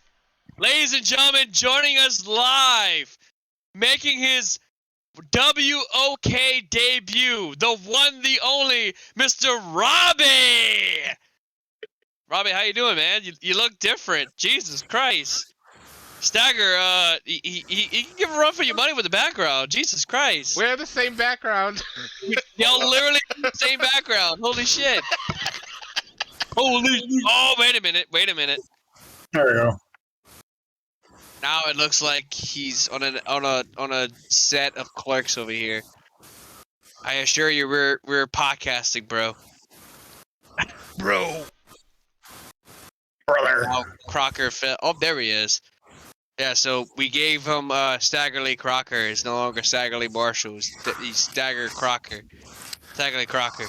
Ladies and gentlemen, joining us live, making his WOK debut, the one, the only, Mr. Robbie! Robbie, how you doing, man? You look different. Jesus Christ. Stagger, he can give a run for your money with the background. Jesus Christ. We have the same background. Y'all literally have the same background. Holy shit. Oh, wait a minute. There we go. Now it looks like he's on a set of Clerks over here. I assure you, we're podcasting, bro. Bro. Brother. Now Crocker fell. Oh, there he is. Yeah, so we gave him Staggerly Crocker. It's no longer Staggerly Marshall. He's Stagger Crocker. Staggerly Crocker.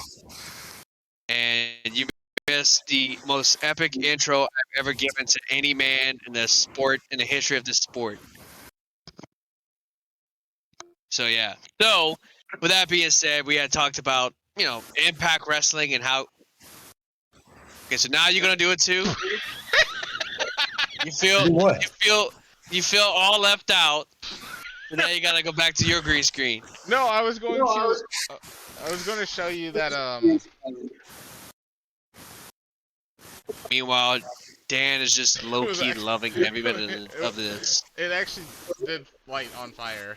And you missed the most epic intro I've ever given to any man in the sport, in the history of this sport. So yeah. So with that being said, we had talked about, Impact Wrestling and how. Okay, so now you're gonna do it too. You feel What? you feel all left out. And now you gotta go back to your green screen. No, I was going to show you that Meanwhile, Dan is just low key loving every bit of this. it actually did light on fire.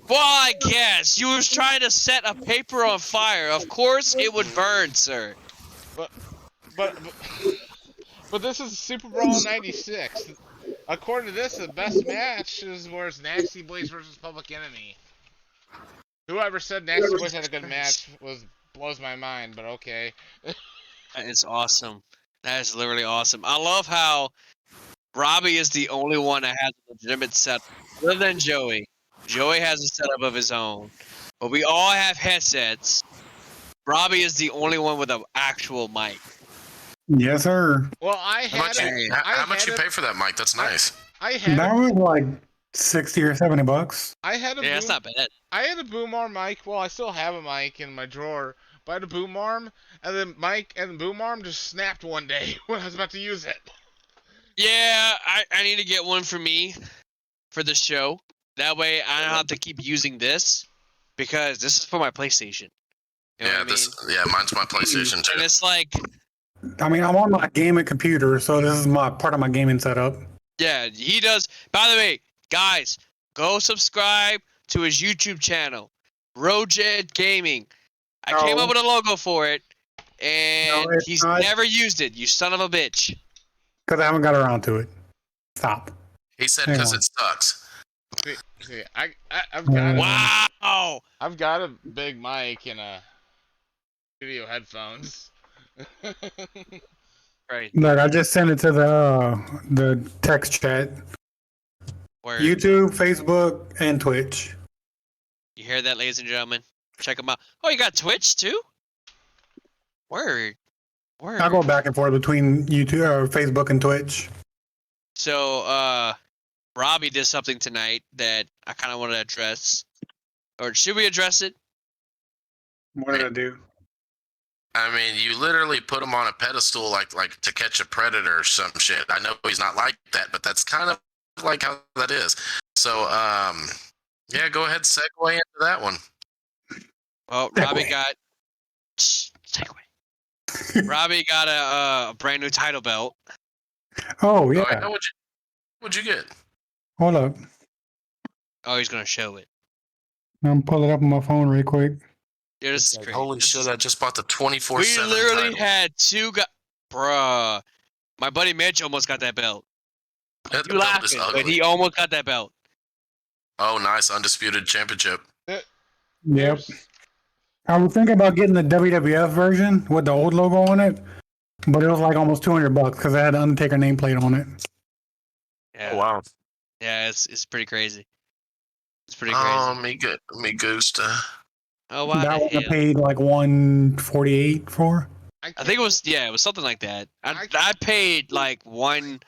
Well, I guess you was trying to set a paper on fire. Of course, it would burn, sir. But this is Super Brawl '96. According to this, the best match was Nasty Boys versus Public Enemy. Whoever said Nasty Boys had a good match blows my mind, but okay. That is awesome. That is literally awesome. I love how Robbie is the only one that has a legitimate setup, other than Joey. Joey has a setup of his own, but we all have headsets. Robbie is the only one with an actual mic. Yes, sir. Well, How much you pay for that, Mike? That's nice. That was like $60 or $70. I had a Yeah, that's not bad. I had a boom arm mic. Well, I still have a mic in my drawer, but I had a boom arm, and the mic and the boom arm just snapped one day when I was about to use it. Yeah, I need to get one for me for the show. That way I don't have to keep using this because this is for my PlayStation. You know what I mean? Mine's my PlayStation too. And it's like, I mean, I'm on my gaming computer, so this is my part of my gaming setup. yeah, he does. By the way, guys, go subscribe to his YouTube channel, Rojet Gaming. I came up with a logo for it, and he's never used it. You son of a bitch. Because I haven't got around to it. Stop. He said because it sucks. See, I've got Wow. I've got a big mic and a studio headphones. Right. Look, I just sent it to the text chat. Word. YouTube, Facebook, and Twitch. You hear that, ladies and gentlemen? Check them out. Oh, you got Twitch too? Word. Word. I go back and forth between YouTube, Facebook, and Twitch. So, Robbie did something tonight that I kind of want to address. Or should we address it? What did I do? I mean, you literally put him on a pedestal like To Catch a Predator or some shit. I know he's not like that, but that's kind of like how that is. So, yeah, go ahead, segue into that one. Well, Robbie got... Segue. Robbie got a brand new title belt. Oh, yeah. Oh, I know what'd you get? Hold up. Oh, he's going to show it. I'm pulling it up on my phone real quick. Yeah, this is crazy. Holy shit, I just bought the 24/7 We literally title. had two guys... Bruh. My buddy Mitch almost got that belt. That You belt is laughing, but ugly. he almost got that belt. Oh, nice. Undisputed championship. Yep. I was thinking about getting the WWF version with the old logo on it, but it was like almost $200 because it had the Undertaker nameplate on it. Yeah. Oh, wow. Yeah, it's pretty crazy. It's pretty crazy. Me gusta. Oh, wow. That one I paid like $148 for. I think it was something like that. I paid like $119,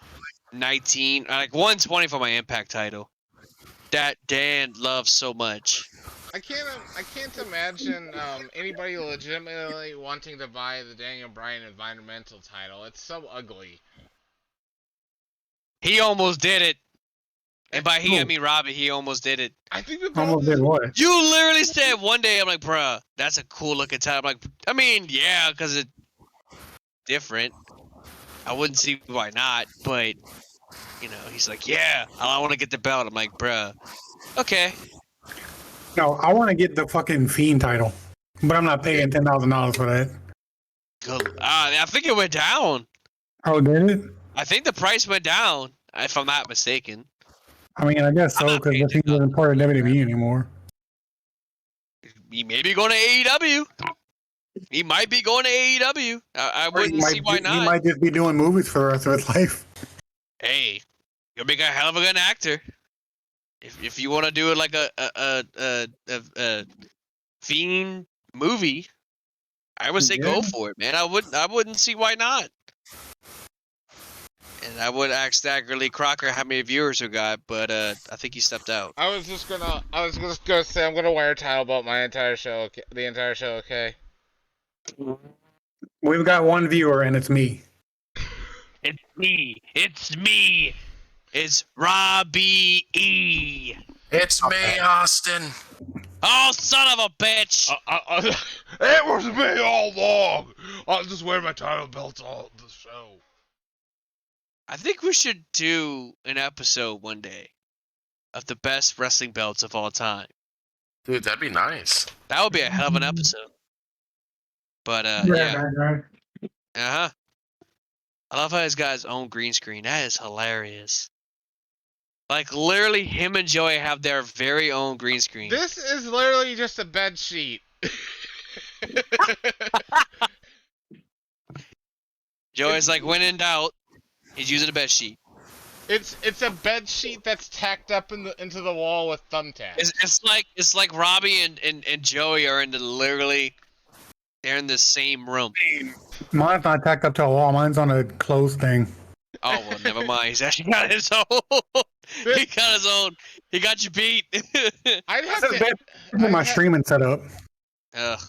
like $120 for my Impact title. That Dan loves so much. I can't imagine anybody legitimately wanting to buy the Daniel Bryan environmental title. It's so ugly. He almost did it. And by he, I mean Robbie. He almost did it. I think the Almost did what? You literally said one day, I'm like, bruh, that's a cool looking title. I'm like, I mean, yeah, because it's different. I wouldn't see why not, but, you know, he's like, yeah, I want to get the belt. I'm like, bruh, okay. No, I want to get the fucking Fiend title, but I'm not paying $10,000 for that. I think it went down. Oh, did it? I think the price went down, if I'm not mistaken. I mean, I guess so, because the Fiend isn't part of WWE anymore. He may be going to AEW. He might be going to AEW. I wouldn't see why not. He might just be doing movies for the rest of his life. Hey, you'll make a hell of a good actor. If you want to do it like a Fiend movie, I would say go for it, man. I wouldn't see why not. And I would ask Staggerly Crocker how many viewers we got, but I think he stepped out. I was just gonna say I'm gonna wear a title belt my entire show. Okay? The entire show, okay? We've got one viewer, and it's me. It's me. It's me. It's Robbie E. It's me, Austin. Oh, son of a bitch! It was me all along. I'll just wear my title belt all the show. I think we should do an episode one day of the best wrestling belts of all time. Dude, that'd be nice. That would be a hell of an episode. But yeah. Uh-huh. I love how he's got his own green screen. That is hilarious. Like, literally, him and Joey have their very own green screen. This is literally just a bed sheet. Joey's like, when in doubt, he's using a bed sheet. It's a bed sheet that's tacked up into the wall with thumbtacks. It's like Robbie and Joey are they're in the same room. Mine's not tacked up to a wall. Mine's on a closed thing. Oh, well, never mind. He's actually got his own. He got his own. He got you beat. I'd have to get my streaming set up. Ugh.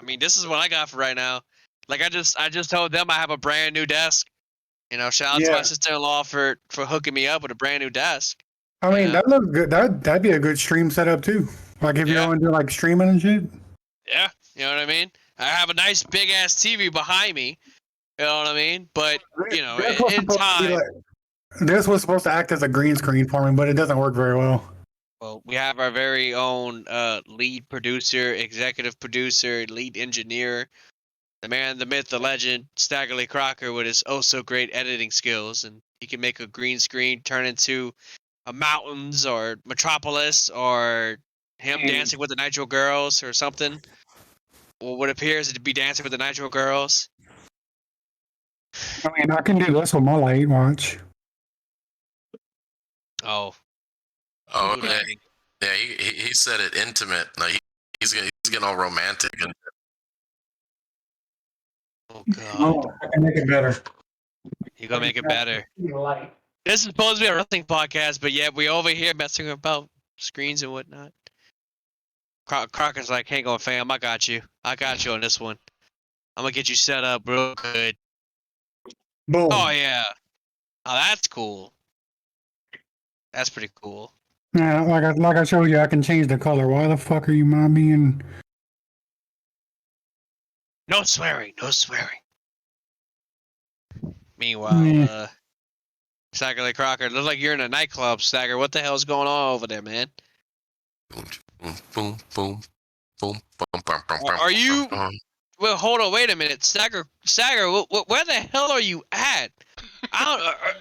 I mean, this is what I got for right now. Like, I just told them I have a brand new desk. You know, shout out to my sister-in-law for hooking me up with a brand new desk. I mean, that looks good. That'd be a good stream setup too. Like if you want to do like streaming and shit. Yeah, you know what I mean. I have a nice big ass TV behind me. You know what I mean? But you know, in time. This was supposed to act as a green screen for me, but it doesn't work very well. Well, we have our very own lead producer, executive producer, lead engineer, the man, the myth, the legend, Staggerly Crocker, with his oh-so-great editing skills. And he can make a green screen turn into a mountains or Metropolis or him dancing with the Nitro Girls or something. Or what appears to be dancing with the Nitro Girls. I mean, I can do this with my light watch. Oh. Oh, yeah, he said it intimate. Like he's getting all romantic and. Oh God. Oh, I can make it better. You gonna make it better. This is supposed to be a wrestling podcast, but yet we over here messing about screens and whatnot. Crocker's like, hang on, fam, I got you. I got you on this one. I'm gonna get you set up real good. Boom. Oh yeah. Oh, that's cool. That's pretty cool. Yeah, like I showed you, I can change the color. Why the fuck are you not being? No swearing. No swearing. Meanwhile, Stagger Lee Crocker, looks like you're in a nightclub, Stagger. What the hell's going on over there, man? Boom, boom, boom, boom, boom, boom, boom, boom, Are you? boom. Well, hold on, wait a minute, Stagger, where the hell are you at? I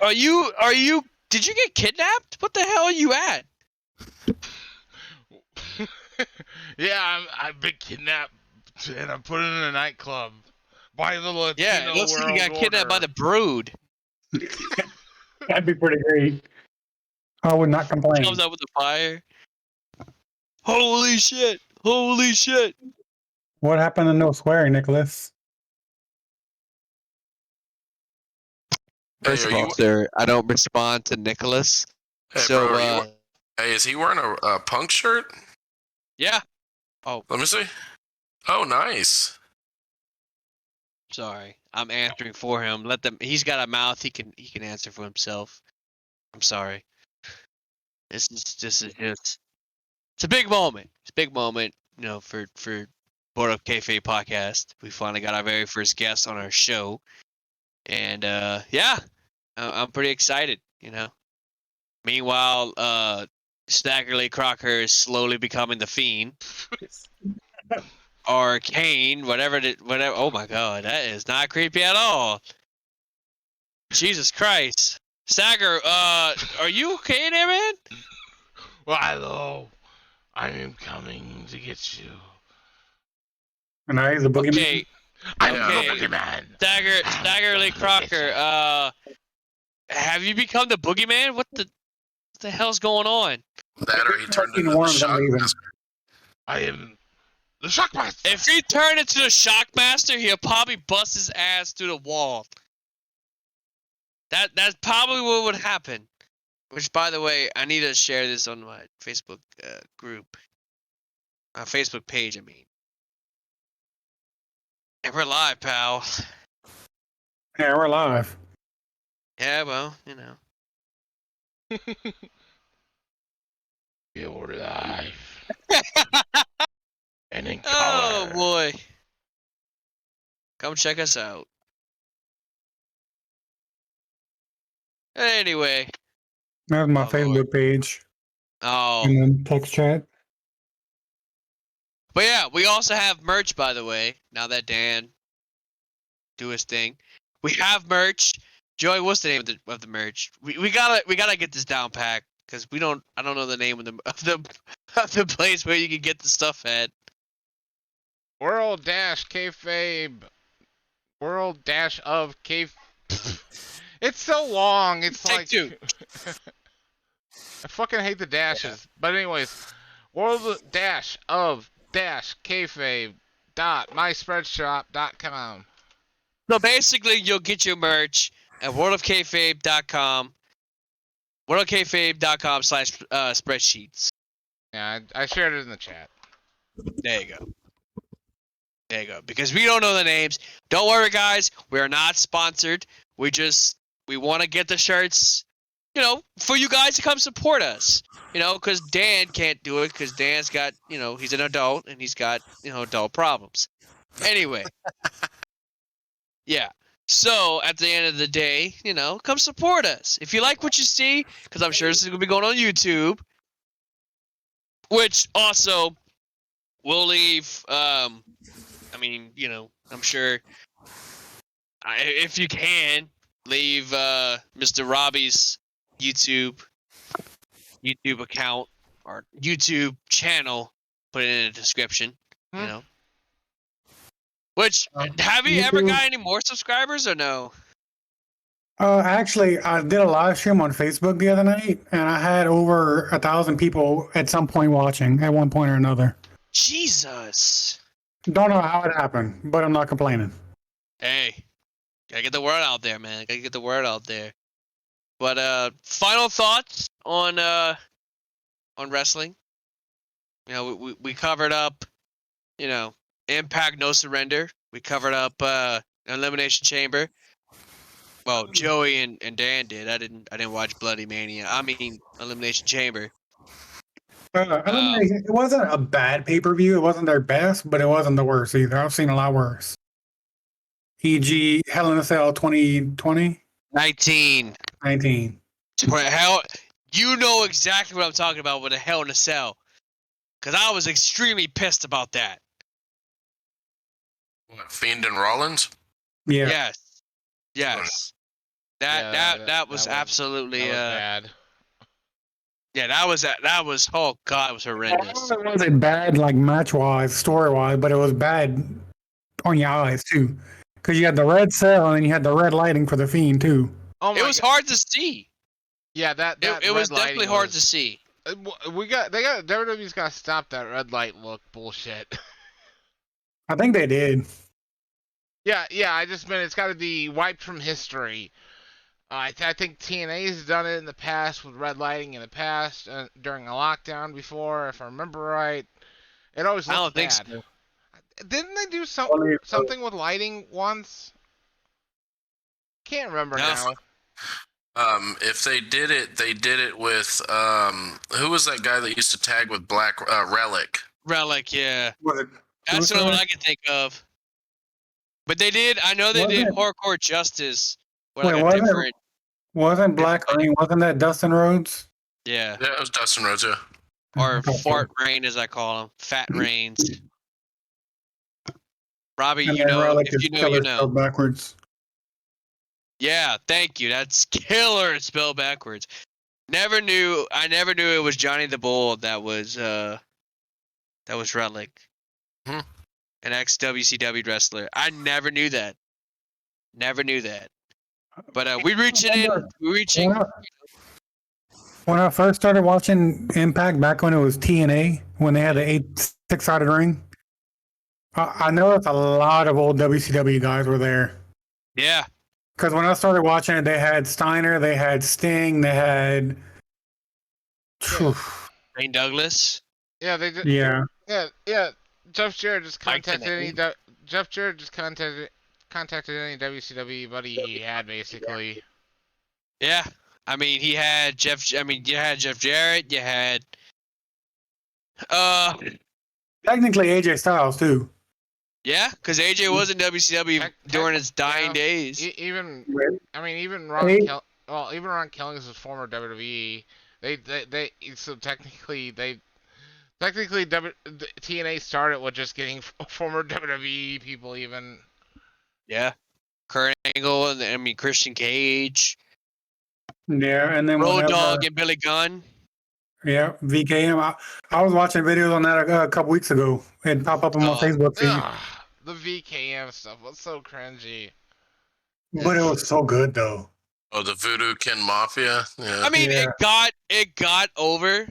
don't, are you? Did you get kidnapped? What the hell are you at? Yeah, I've been kidnapped and I'm put in a nightclub by the Latino Yeah, it looks like you got World kidnapped by Order. the Brood. That'd be pretty great. I would not complain. Comes up with the fire. Holy shit! Holy shit! What happened to no swearing, Nicholas? First of Hey, all, sir, I don't respond to Nicholas. Hey, So, bro, hey, is he wearing a punk shirt? yeah. Oh, Let me see. Oh, nice. sorry, I'm answering for him. Let them. He's got a mouth. He can answer for himself. I'm sorry. This is just. It's a big moment. It's a big moment. You know, for Board of Kayfabe podcast. We finally got our very first guest on our show, and yeah, I'm pretty excited. You know. Meanwhile, Staggerly Crocker is slowly becoming the Fiend. Or Kane, whatever. Oh my God, that is not creepy at all. Jesus Christ, Stagger, are you okay there, man? Well, hello. I am coming to get you. And I he's a boogeyman. Okay, I'm Okay. the boogeyman. Staggerly Crocker, have you become the boogeyman? What the hell's going on? That or he turned into Fucking the worms, I'm shock leaving. master. I am the Shockmaster. If he turned into the Shockmaster, he'll probably bust his ass through the wall. That's probably what would happen. Which, by the way, I need to share this on my Facebook group. Facebook page, I mean. And we're live, pal. Yeah, we're live. Yeah, well, you know. You're live. And in color. Oh, boy. Come check us out. Anyway. That's my Oh, Facebook Lord. page. Oh. And then text chat. But yeah, we also have merch, by the way. Now that Dan do his thing, we have merch. Joey, what's the name of the merch? We gotta get this down packed because I don't know the name of the place where you can get the stuff at. World dash kayfabe. World dash of kayfabe. It's so long. It's Take like two. I fucking hate the dashes. But anyways, world dash of dash kayfabe dot myspreadshop.com. So basically, you'll get your merch at worldofkayfabe.com. worldofkayfabe.com/spreadsheets. Yeah, I shared it in the chat. There you go. There you go. Because we don't know the names. Don't worry, guys. We are not sponsored. We want to get the shirts, you know, for you guys to come support us. You know, because Dan can't do it because Dan's got, you know, he's an adult and he's got, you know, adult problems. Anyway. Yeah. So at the end of the day, you know, come support us. If you like what you see, because I'm sure this is going to be going on YouTube, which also will leave, I mean, you know, I'm sure if you can, leave Mr. Robbie's YouTube account or YouTube channel, put it in the description, you know. Which, have you ever got any more subscribers or no? Actually, I did a live stream on Facebook the other night, and I had over 1,000 people at some point watching at one point or another. Jesus. Don't know how it happened, but I'm not complaining. Hey, gotta get the word out there, man. Gotta get the word out there. But final thoughts on wrestling. You know, we covered up, you know, Impact No Surrender. We covered up Elimination Chamber. Well, Joey and Dan did. I didn't watch Bloody Mania. I mean Elimination Chamber. It wasn't a bad pay-per-view. It wasn't their best, but it wasn't the worst either. I've seen a lot worse. E.g., Hell in a Cell 2020? 19. 19. Hell, you know exactly what I'm talking about with a Hell in a Cell. Because I was extremely pissed about that. What, Fiend and Rollins? Yeah. Yes. That was absolutely that was bad. Yeah, that was oh god, it was horrendous. It wasn't bad like match-wise, story-wise, but it was bad on your eyes too. Because you had the red cell and then you had the red lighting for the Fiend too. Oh my It was God. hard to see. Yeah, that It was definitely hard to see. WWE's got to stop that red light look bullshit. I think they did. Yeah, I just meant it's got to be wiped from history. I think TNA's done it in the past with red lighting in the past during a lockdown before, if I remember right. It always looked I don't think bad. so. Didn't they do something with lighting once? Can't remember now. If they did it with who was that guy that used to tag with Black Relic? Relic, yeah. Was it That's the Suicide? one I can think of. But they did. I know they did Hardcore Justice. Wasn't Black Rain? Wasn't that Dustin Rhodes? Yeah. Yeah, it was Dustin Rhodes. Yeah. Or Okay. Fart Rain, as I call him. Fat Rains. Robbie, And you then know, Relic if is you know, killer you know. spelled backwards. Yeah, thank you. That's killer spelled backwards. I never knew it was Johnny the Bull that was Relic. Hmm. An ex-WCW wrestler. I never knew that. Never knew that. But we're reaching. When I first started watching Impact back when it was TNA, when they had the 6-sided ring, I noticed a lot of old WCW guys were there. Yeah. Because when I started watching it, they had Steiner, they had Sting, they had. Shane Douglas. Yeah, they did. Yeah. Yeah. Jeff Jarrett just Mike contacted Tenay. contacted any WCW buddy he had, basically. Yeah. I mean, you had Jeff Jarrett. You had Technically AJ Styles too. yeah, because AJ was in WCW during his dying days. Even Hey. Ron Killings is former WWE. So technically TNA started with just getting former WWE people even. Yeah. Kurt Angle and Christian Cage. Yeah, and then Road Dogg and Billy Gunn. Yeah, VKM. I was watching videos on that a couple weeks ago. It popped up on my Facebook feed. The VKM stuff was so cringy. But it was so good though. Oh, the Voodoo Kin Mafia. Yeah. I mean, Yeah. it got over.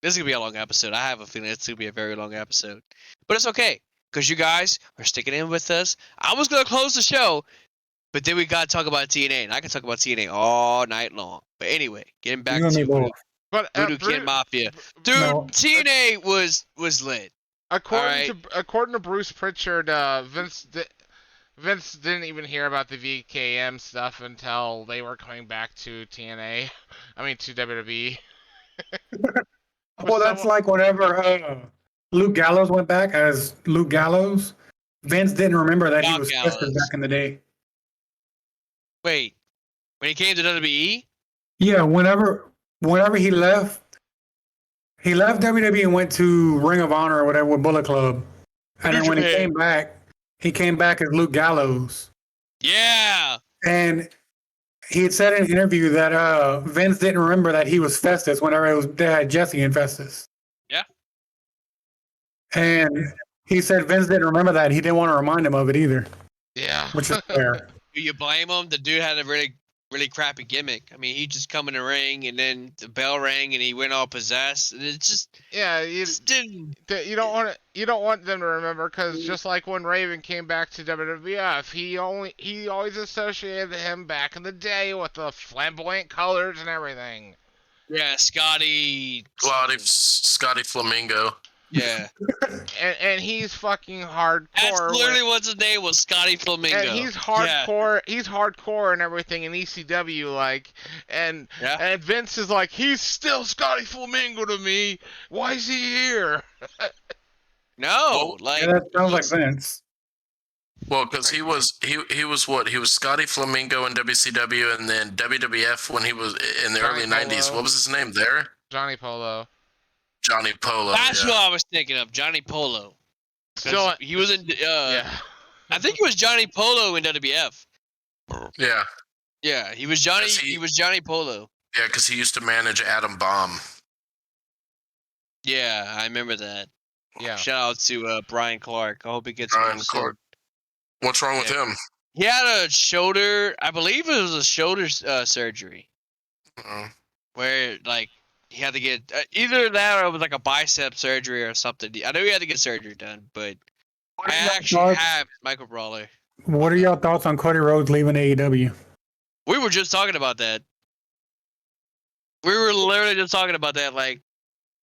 This is gonna be a long episode. I have a feeling it's gonna be a very long episode, but it's okay because you guys are sticking in with us. I was gonna close the show, but then we gotta talk about TNA, and I can talk about TNA all night long. But anyway, getting back You and me to both. But Voodoo Kin Mafia, dude. No. TNA was lit. According to Bruce Pritchard, Vince didn't even hear about the VKM stuff until they were coming back to TNA. I mean to WWE. Well, that's like whenever Luke Gallows went back as Luke Gallows. Vince didn't remember that he Doc was Gallows. twisted back in the day. Wait, when he came to WWE, Yeah, whenever he left WWE and went to Ring of Honor or whatever with Bullet Club. And then when he came back as Luke Gallows. yeah, And he had said in an interview that Vince didn't remember that he was Festus whenever they had Jesse and Festus. Yeah. And he said Vince didn't remember that. He didn't want to remind him of it either, Yeah. which is fair. do you blame him? The dude had a really really crappy gimmick. I mean, he just come in the ring and then the bell rang and he went all possessed. And it just You didn't. you don't want them to remember, because just like when Raven came back to WWF, he always associated him back in the day with the flamboyant colors and everything. Yeah, Scotty Flamingo. Yeah. And he's fucking hardcore. That's literally what his name was, Scotty Flamingo. And he's hardcore. Yeah. He's hardcore and everything in ECW, like, and Vince is like, he's still Scotty Flamingo to me. Why is he here? No, like that sounds like Vince. Well, because he was what? He was Scotty Flamingo in WCW, and then WWF when he was in the early '90s. What was his name there? Johnny Polo. Johnny Polo. That's what I was thinking of, Johnny Polo. Still, he was in. Yeah. I think it was Johnny Polo in WWF. Yeah. Yeah, he was Johnny. He was Johnny Polo. Yeah, because he used to manage Adam Bomb. Yeah, I remember that. Yeah. Shout out to Brian Clark. I hope he gets Brian well Clark. soon. What's wrong with him? He had a shoulder. I believe it was a shoulder surgery. Where like he had to get either that or it was like a bicep surgery or something. I know he had to get surgery done, but I actually have Michael Brawler. What are your thoughts on Cody Rhodes leaving AEW? We were just talking about that. We were literally just talking about that, like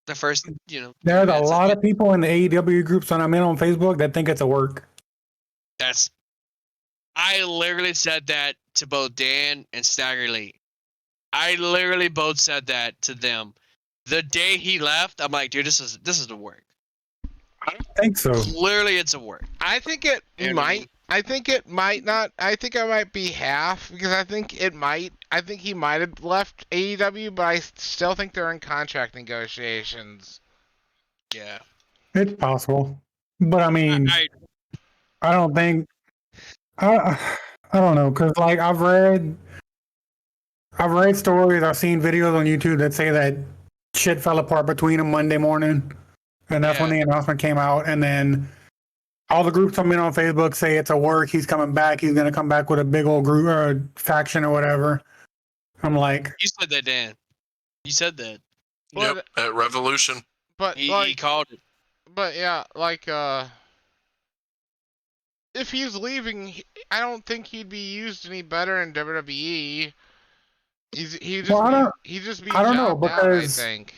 the first, There's a lot of people in the AEW groups that I'm in on Facebook that think it's a work. I literally said that to both Dan and Stagger Lee. I literally both said that to them. The day he left, I'm like, dude, this is the work. I don't think so. Literally, it's a work. I think it might. I think it might not. I think I might be half, because I think it might. I think he might have left AEW, but I still think they're in contract negotiations. Yeah. It's possible. But I mean, I don't think. I don't know, because like I've read stories, I've seen videos on YouTube that say that shit fell apart between them Monday morning, and that's when the announcement came out. And then all the groups I'm in on Facebook say it's a work. He's coming back. He's gonna come back with a big old group or faction or whatever. I'm like, you said that, Dan. You said that. Yep, at Revolution. But he called it. But yeah, like if he's leaving, I don't think he'd be used any better in WWE. He'd just be I don't know, jobbed out, I think.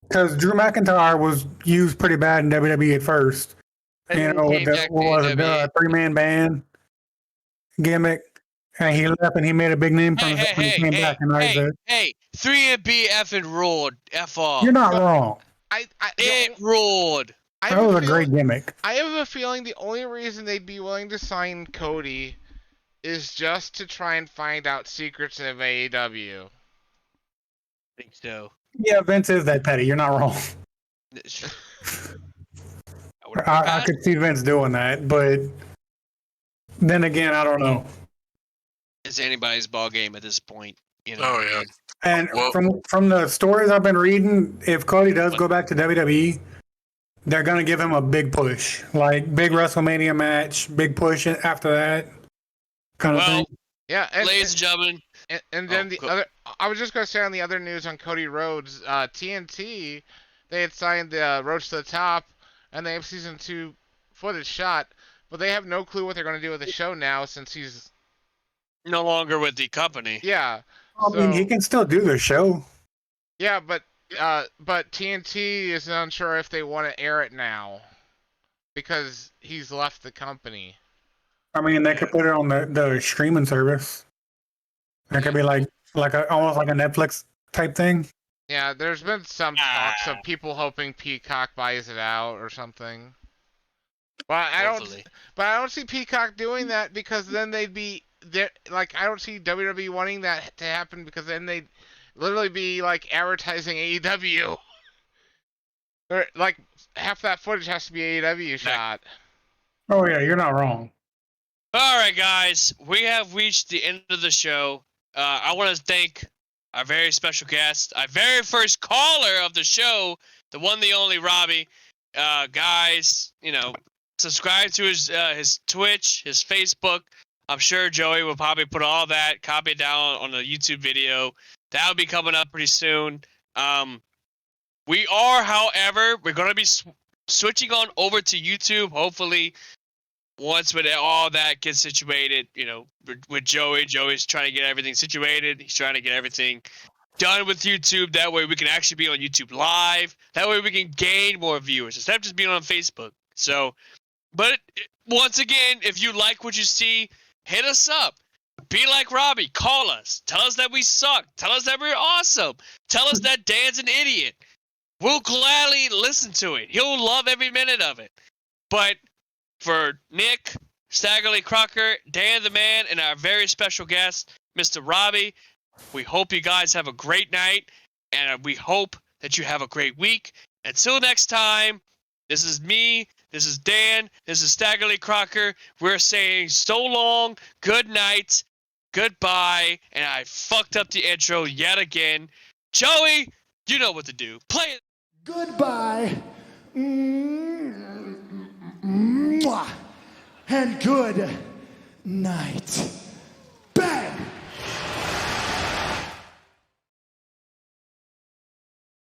Because Drew McIntyre was used pretty bad in WWE at first. And the 3-man band gimmick. And he left and he made a big name for himself when he came back. And hey, 3MB effing roared. F off. You're not wrong. It roared. That was a great gimmick. I have a feeling the only reason they'd be willing to sign Cody is just to try and find out secrets of AEW. I think so. Yeah, Vince is that petty. You're not wrong. I could see Vince doing that, but then again, I don't know. It's anybody's ball game at this point, Oh yeah. And from the stories I've been reading, if Cody does go back to WWE, they're gonna give him a big push, like big WrestleMania match, big push after that kind of thing. Yeah, ladies and gentlemen. And then I was just gonna say on the other news on Cody Rhodes, TNT, they had signed the Road to the Top, and they have season 2 footage shot, but they have no clue what they're gonna do with the show now since he's no longer with the company. Yeah. I mean, he can still do the show. Yeah, but TNT is unsure if they want to air it now because he's left the company. I mean, they could put it on the streaming service. It could be almost like a Netflix type thing. Yeah, there's been some talks of people hoping Peacock buys it out or something. But I don't see Peacock doing that, because then they'd be like, I don't see WWE wanting that to happen, because then they'd literally be like advertising AEW. Or like half that footage has to be AEW shot. Oh yeah, you're not wrong. All right, guys, we have reached the end of the show. I want to thank our very special guest, our very first caller of the show, the one, the only Robbie. Guys, subscribe to his Twitch, his Facebook. I'm sure Joey will probably put all that, copy it down on the YouTube video. That'll be coming up pretty soon. We are, however, we're going to be switching on over to YouTube, hopefully, once with all that gets situated, with Joey. Joey's trying to get everything situated. He's trying to get everything done with YouTube. That way we can actually be on YouTube Live. That way we can gain more viewers instead of just being on Facebook. So, but once again, if you like what you see, hit us up. Be like Robbie. Call us. Tell us that we suck. Tell us that we're awesome. Tell us that Dan's an idiot. We'll gladly listen to it. He'll love every minute of it. But for Nick, Staggerly Crocker, Dan the Man, and our very special guest, Mr. Robbie, we hope you guys have a great night, and we hope that you have a great week. Until next time, this is me, this is Dan, this is Staggerly Crocker. We're saying so long, good night, goodbye, and I fucked up the intro yet again. Joey, you know what to do. Play it. Goodbye. Mwah. And good night.